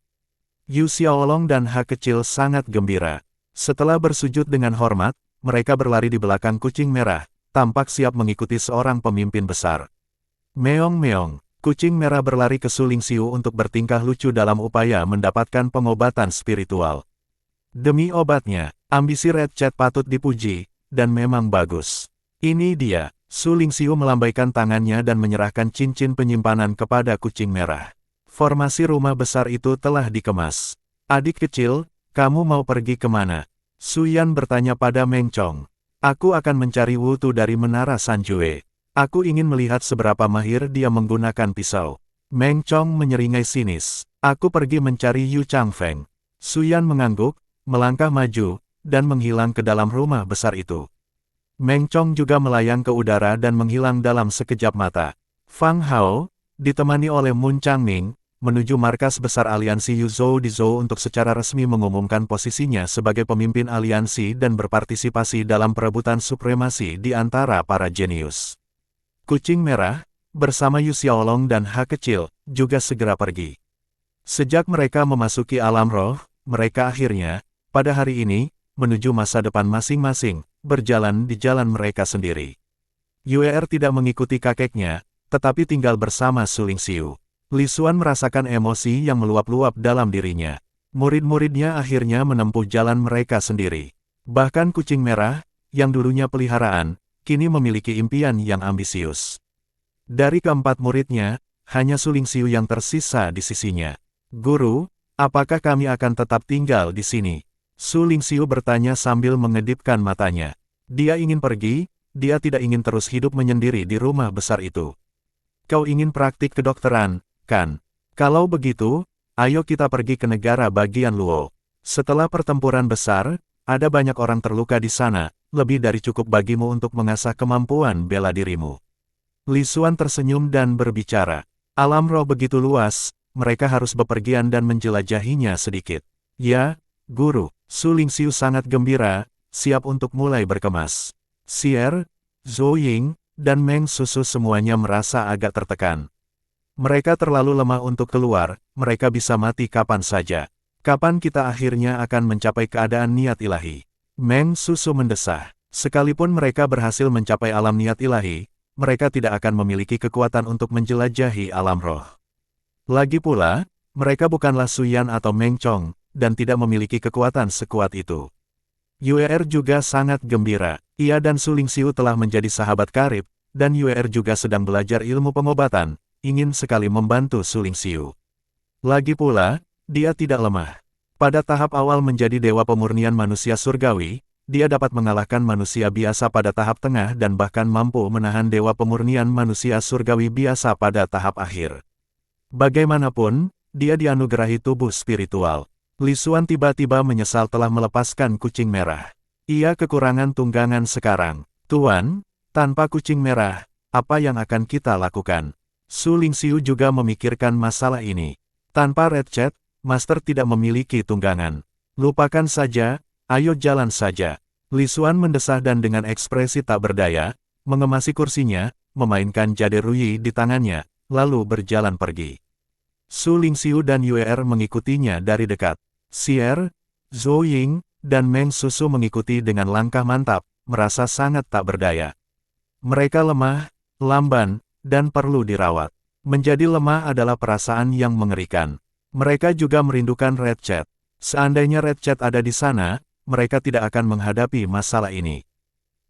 Yu Xiaolong dan Ha Kecil sangat gembira. Setelah bersujud dengan hormat, mereka berlari di belakang Kucing Merah, tampak siap mengikuti seorang pemimpin besar. Meong-meong, Kucing Merah berlari ke Su Lingxiu untuk bertingkah lucu dalam upaya mendapatkan pengobatan spiritual. Demi obatnya, ambisi Red Chat patut dipuji, dan memang bagus. Ini dia. Su Lingxiu melambaikan tangannya dan menyerahkan cincin penyimpanan kepada Kucing Merah. Formasi rumah besar itu telah dikemas. "Adik kecil, kamu mau pergi kemana?" Su Yan bertanya pada Meng Chong. "Aku akan mencari Wu Tu dari Menara Sanjue. Aku ingin melihat seberapa mahir dia menggunakan pisau." Meng Chong menyeringai sinis. "Aku pergi mencari Yu Changfeng." Su Yan mengangguk, melangkah maju, dan menghilang ke dalam rumah besar itu. Meng Chong juga melayang ke udara dan menghilang dalam sekejap mata. Fang Hao, ditemani oleh Mun Changming, menuju markas besar aliansi Yuzhou di Zhou untuk secara resmi mengumumkan posisinya sebagai pemimpin aliansi dan berpartisipasi dalam perebutan supremasi di antara para jenius. Kucing Merah, bersama Yu Xiaolong dan Ha Kecil, juga segera pergi. Sejak mereka memasuki alam roh, mereka akhirnya, pada hari ini, menuju masa depan masing-masing, berjalan di jalan mereka sendiri. Yuer tidak mengikuti kakeknya, tetapi tinggal bersama Su Lingxiu. Li Xuan merasakan emosi yang meluap-luap dalam dirinya. Murid-muridnya akhirnya menempuh jalan mereka sendiri. Bahkan Kucing Merah, yang dulunya peliharaan, kini memiliki impian yang ambisius. Dari keempat muridnya, hanya Su Lingxiu yang tersisa di sisinya. "Guru, apakah kami akan tetap tinggal di sini?" Su Lingxiu bertanya sambil mengedipkan matanya. Dia ingin pergi, dia tidak ingin terus hidup menyendiri di rumah besar itu. "Kau ingin praktik kedokteran, kan? Kalau begitu, ayo kita pergi ke negara bagian Luo. Setelah pertempuran besar, ada banyak orang terluka di sana, lebih dari cukup bagimu untuk mengasah kemampuan bela dirimu." Li Xuan tersenyum dan berbicara. Alam roh begitu luas, mereka harus bepergian dan menjelajahinya sedikit. "Ya, Guru." Su Lingxiu sangat gembira, siap untuk mulai berkemas. Xier, Zhou Ying, dan Meng Susu semuanya merasa agak tertekan. Mereka terlalu lemah untuk keluar, mereka bisa mati kapan saja. Kapan kita akhirnya akan mencapai keadaan niat ilahi? Meng Susu mendesah. Sekalipun mereka berhasil mencapai alam niat ilahi, mereka tidak akan memiliki kekuatan untuk menjelajahi alam roh. Lagi pula, mereka bukanlah Su Yan atau Meng Chong, dan tidak memiliki kekuatan sekuat itu. Yuer juga sangat gembira. Ia dan Su Lingxiu telah menjadi sahabat karib, dan Yuer juga sedang belajar ilmu pengobatan, ingin sekali membantu Su Lingxiu. Lagi pula, dia tidak lemah. Pada tahap awal menjadi dewa pemurnian manusia surgawi, dia dapat mengalahkan manusia biasa pada tahap tengah dan bahkan mampu menahan dewa pemurnian manusia surgawi biasa pada tahap akhir. Bagaimanapun, dia dianugerahi tubuh spiritual. Li Xuan tiba-tiba menyesal telah melepaskan Kucing Merah. Ia kekurangan tunggangan sekarang. "Tuan, tanpa Kucing Merah, apa yang akan kita lakukan?" Su Lingxiu juga memikirkan masalah ini. Tanpa Red Chat, Master tidak memiliki tunggangan. Lupakan saja, ayo jalan saja. Li Xuan mendesah dan dengan ekspresi tak berdaya, mengemasi kursinya, memainkan jade Ruyi di tangannya, lalu berjalan pergi. Su Lingxiu dan Yue Er mengikutinya dari dekat. Xier, Zhou Ying, dan Meng Susu mengikuti dengan langkah mantap, merasa sangat tak berdaya. Mereka lemah, lamban, dan perlu dirawat. Menjadi lemah adalah perasaan yang mengerikan. Mereka juga merindukan Red Chat. Seandainya Red Chat ada di sana, mereka tidak akan menghadapi masalah ini.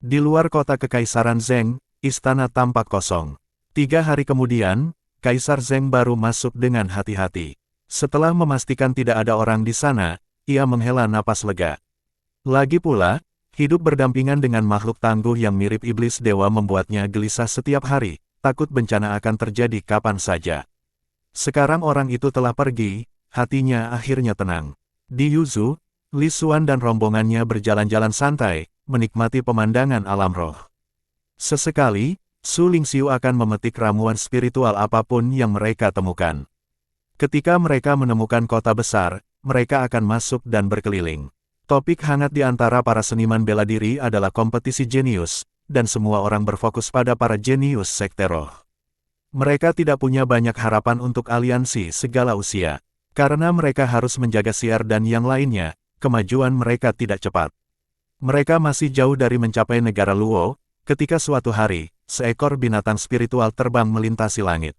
Di luar kota Kekaisaran Zheng, istana tampak kosong. 3 hari kemudian, Kaisar Zheng baru masuk dengan hati-hati. Setelah memastikan tidak ada orang di sana, ia menghela napas lega. Lagi pula, hidup berdampingan dengan makhluk tangguh yang mirip iblis dewa membuatnya gelisah setiap hari, takut bencana akan terjadi kapan saja. Sekarang orang itu telah pergi, hatinya akhirnya tenang. Di Yuzu, Li Xuan dan rombongannya berjalan-jalan santai, menikmati pemandangan alam roh. Sesekali, Su Lingxiu akan memetik ramuan spiritual apapun yang mereka temukan. Ketika mereka menemukan kota besar, mereka akan masuk dan berkeliling. Topik hangat di antara para seniman bela diri adalah kompetisi jenius, dan semua orang berfokus pada para jenius sekte roh. Mereka tidak punya banyak harapan untuk aliansi segala usia. Karena mereka harus menjaga Xier dan yang lainnya, kemajuan mereka tidak cepat. Mereka masih jauh dari mencapai negara Luo, ketika suatu hari, seekor binatang spiritual terbang melintasi langit.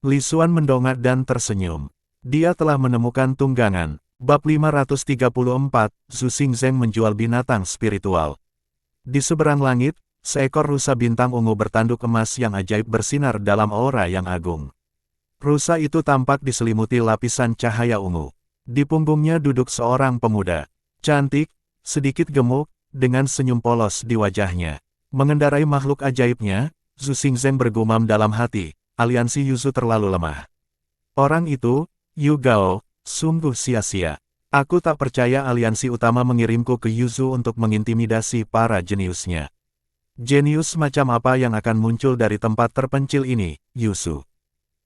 Li Xuan mendongak dan tersenyum. Dia telah menemukan tunggangan. Bab 534, Zhu Xingzeng menjual binatang spiritual. Di seberang langit, seekor rusa bintang ungu bertanduk emas yang ajaib bersinar dalam aura yang agung. Rusa itu tampak diselimuti lapisan cahaya ungu. Di punggungnya duduk seorang pemuda. Cantik, sedikit gemuk, dengan senyum polos di wajahnya. Mengendarai makhluk ajaibnya, Zhu Xingzeng bergumam dalam hati, aliansi Yuzu terlalu lemah. Orang itu, Yu Gao, sungguh sia-sia. Aku tak percaya aliansi utama mengirimku ke Yuzu untuk mengintimidasi para jeniusnya. Jenius macam apa yang akan muncul dari tempat terpencil ini, Yuzu?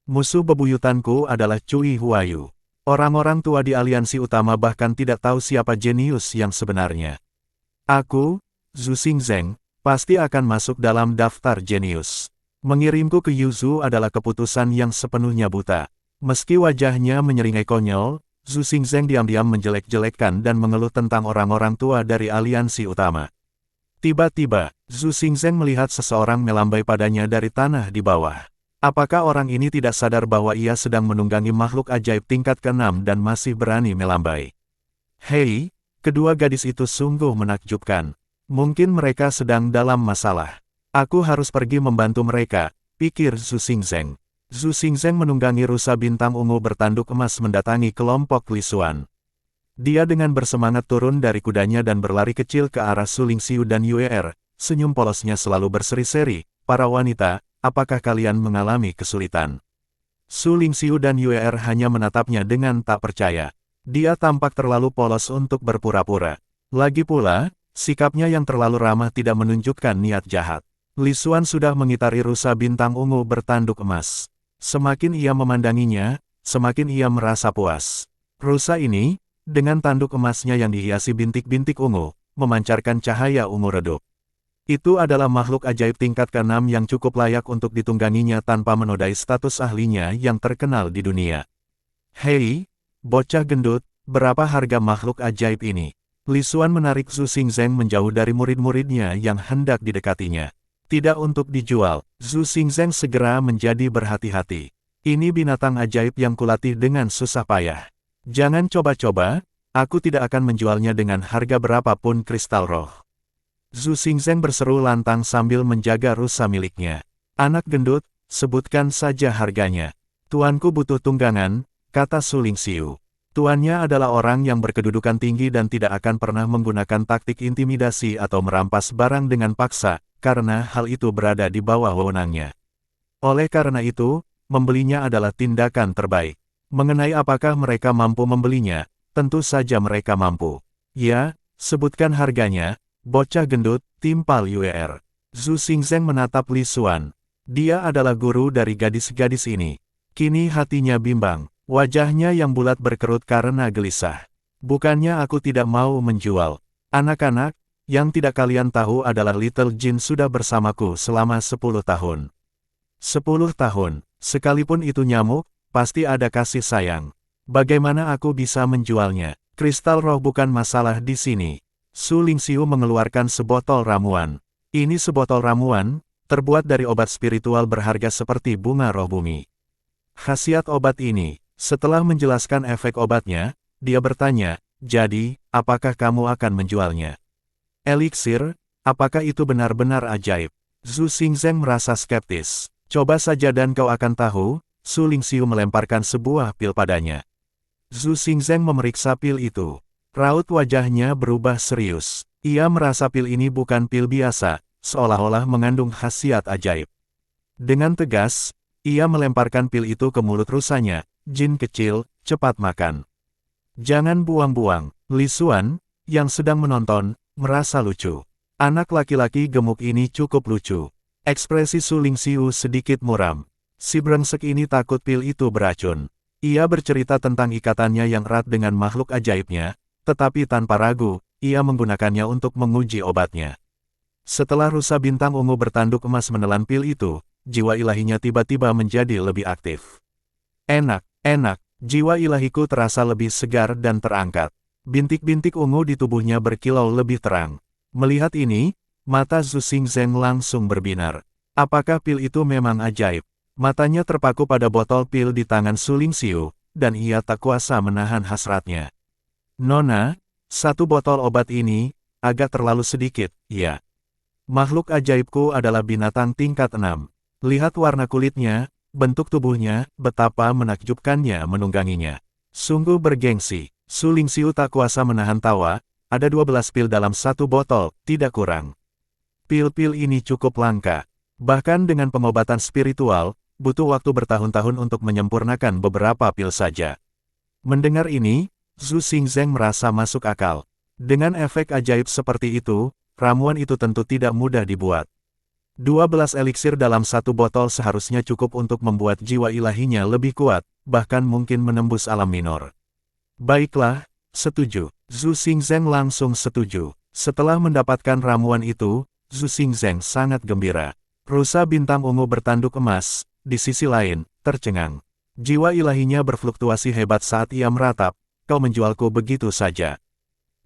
Musuh bebuyutanku adalah Cui Huayu. Orang-orang tua di aliansi utama bahkan tidak tahu siapa jenius yang sebenarnya. Aku, Zhu Xingzeng, pasti akan masuk dalam daftar jenius. Mengirimku ke Yuzu adalah keputusan yang sepenuhnya buta. Meski wajahnya menyeringai konyol, Zhu Xingzeng diam-diam menjelek-jelekkan dan mengeluh tentang orang-orang tua dari aliansi utama. Tiba-tiba, Zhu Xingzeng melihat seseorang melambai padanya dari tanah di bawah. Apakah orang ini tidak sadar bahwa ia sedang menunggangi makhluk ajaib tingkat ke-6 dan masih berani melambai? Hei, kedua gadis itu sungguh menakjubkan. Mungkin mereka sedang dalam masalah. Aku harus pergi membantu mereka, pikir Zhu Xingzeng. Zhu Xingzeng menunggangi rusa bintang ungu bertanduk emas mendatangi kelompok Li Xuan. Dia dengan bersemangat turun dari kudanya dan berlari kecil ke arah Su Lingxiu dan Yue Er. Senyum polosnya selalu berseri-seri, "Para wanita, apakah kalian mengalami kesulitan?" Su Lingxiu dan Yue Er hanya menatapnya dengan tak percaya. Dia tampak terlalu polos untuk berpura-pura. Lagi pula, sikapnya yang terlalu ramah tidak menunjukkan niat jahat. Li Xuan sudah mengitari rusa bintang ungu bertanduk emas. Semakin ia memandanginya, semakin ia merasa puas. Rusa ini, dengan tanduk emasnya yang dihiasi bintik-bintik ungu, memancarkan cahaya ungu redup. Itu adalah makhluk ajaib tingkat ke-6 yang cukup layak untuk ditungganginya tanpa menodai status ahlinya yang terkenal di dunia. Hei, bocah gendut, berapa harga makhluk ajaib ini? Li Xuan menarik Zhu Xingzeng menjauh dari murid-muridnya yang hendak didekatinya. Tidak untuk dijual, Zhu Xingzeng segera menjadi berhati-hati. Ini binatang ajaib yang kulatih dengan susah payah. Jangan coba-coba, aku tidak akan menjualnya dengan harga berapapun kristal roh. Zhu Xingzeng berseru lantang sambil menjaga rusa miliknya. Anak gendut, sebutkan saja harganya. Tuanku butuh tunggangan, kata Su Lingxiu. Tuannya adalah orang yang berkedudukan tinggi dan tidak akan pernah menggunakan taktik intimidasi atau merampas barang dengan paksa, karena hal itu berada di bawah wewenangnya. Oleh karena itu, membelinya adalah tindakan terbaik. Mengenai apakah mereka mampu membelinya, tentu saja mereka mampu. Ya, sebutkan harganya, bocah gendut, timpal Yue Er. Zhu Xingzeng menatap Li Xuan. Dia adalah guru dari gadis-gadis ini. Kini hatinya bimbang. Wajahnya yang bulat berkerut karena gelisah. Bukannya aku tidak mau menjual. Anak-anak, yang tidak kalian tahu adalah Little Jin sudah bersamaku selama 10 tahun. 10 tahun, sekalipun itu nyamuk, pasti ada kasih sayang. Bagaimana aku bisa menjualnya? Kristal roh bukan masalah di sini. Su Lingxiu mengeluarkan sebotol ramuan. Ini sebotol ramuan, terbuat dari obat spiritual berharga seperti bunga roh bumi. Khasiat obat ini, setelah menjelaskan efek obatnya, dia bertanya, jadi, apakah kamu akan menjualnya? Eliksir, apakah itu benar-benar ajaib? Zhu Xingzeng merasa skeptis. Coba saja dan kau akan tahu, Su Lingxiu melemparkan sebuah pil padanya. Zhu Xingzeng memeriksa pil itu. Raut wajahnya berubah serius. Ia merasa pil ini bukan pil biasa, seolah-olah mengandung khasiat ajaib. Dengan tegas, ia melemparkan pil itu ke mulut rusanya. Jin kecil, cepat makan. Jangan buang-buang. Li Xuan, yang sedang menonton, merasa lucu. Anak laki-laki gemuk ini cukup lucu. Ekspresi Su Lingxiu sedikit muram. Si brengsek ini takut pil itu beracun. Ia bercerita tentang ikatannya yang erat dengan makhluk ajaibnya, tetapi tanpa ragu, ia menggunakannya untuk menguji obatnya. Setelah rusa bintang ungu bertanduk emas menelan pil itu, jiwa ilahinya tiba-tiba menjadi lebih aktif. Enak, enak, jiwa ilahiku terasa lebih segar dan terangkat. Bintik-bintik ungu di tubuhnya berkilau lebih terang. Melihat ini, mata Zhu Xingzeng langsung berbinar. Apakah pil itu memang ajaib? Matanya terpaku pada botol pil di tangan Su Lingxiu, dan ia tak kuasa menahan hasratnya. Nona, satu botol obat ini, agak terlalu sedikit, ya. Makhluk ajaibku adalah binatang tingkat 6. Lihat warna kulitnya, bentuk tubuhnya, betapa menakjubkannya menungganginya. Sungguh bergengsi. Su Lingxiu tak kuasa menahan tawa, ada 12 pil dalam satu botol, tidak kurang. Pil-pil ini cukup langka. Bahkan dengan pengobatan spiritual, butuh waktu bertahun-tahun untuk menyempurnakan beberapa pil saja. Mendengar ini, Zhu Xingzeng merasa masuk akal. Dengan efek ajaib seperti itu, ramuan itu tentu tidak mudah dibuat. 12 eliksir dalam satu botol seharusnya cukup untuk membuat jiwa ilahinya lebih kuat, bahkan mungkin menembus alam minor. Baiklah, setuju. Zhu Xingzeng langsung setuju. Setelah mendapatkan ramuan itu, Zhu Xingzeng sangat gembira. Rusa bintang ungu bertanduk emas, di sisi lain, tercengang. Jiwa ilahinya berfluktuasi hebat saat ia meratap, kau menjualku begitu saja.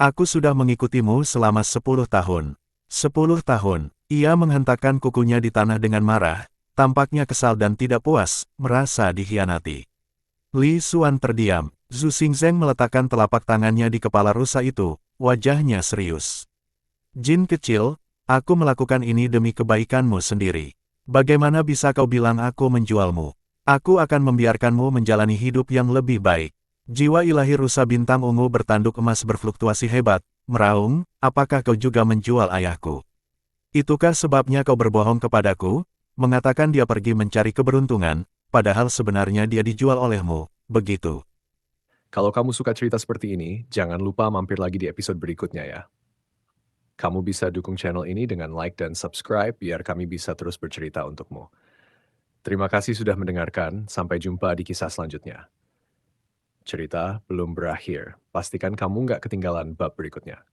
Aku sudah mengikutimu selama 10 tahun. 10 tahun. Ia menghentakkan kukunya di tanah dengan marah, tampaknya kesal dan tidak puas, merasa dikhianati. Li Xuan terdiam. Zhu Xingzeng meletakkan telapak tangannya di kepala rusa itu, wajahnya serius. Jin kecil, aku melakukan ini demi kebaikanmu sendiri. Bagaimana bisa kau bilang aku menjualmu? Aku akan membiarkanmu menjalani hidup yang lebih baik. Jiwa ilahi rusa bintang ungu bertanduk emas berfluktuasi hebat, meraung, apakah kau juga menjual ayahku? Itukah sebabnya kau berbohong kepadaku, mengatakan dia pergi mencari keberuntungan, padahal sebenarnya dia dijual olehmu, begitu? Kalau kamu suka cerita seperti ini, jangan lupa mampir lagi di episode berikutnya ya. Kamu bisa dukung channel ini dengan like dan subscribe biar kami bisa terus bercerita untukmu. Terima kasih sudah mendengarkan, sampai jumpa di kisah selanjutnya. Cerita belum berakhir, pastikan kamu nggak ketinggalan bab berikutnya.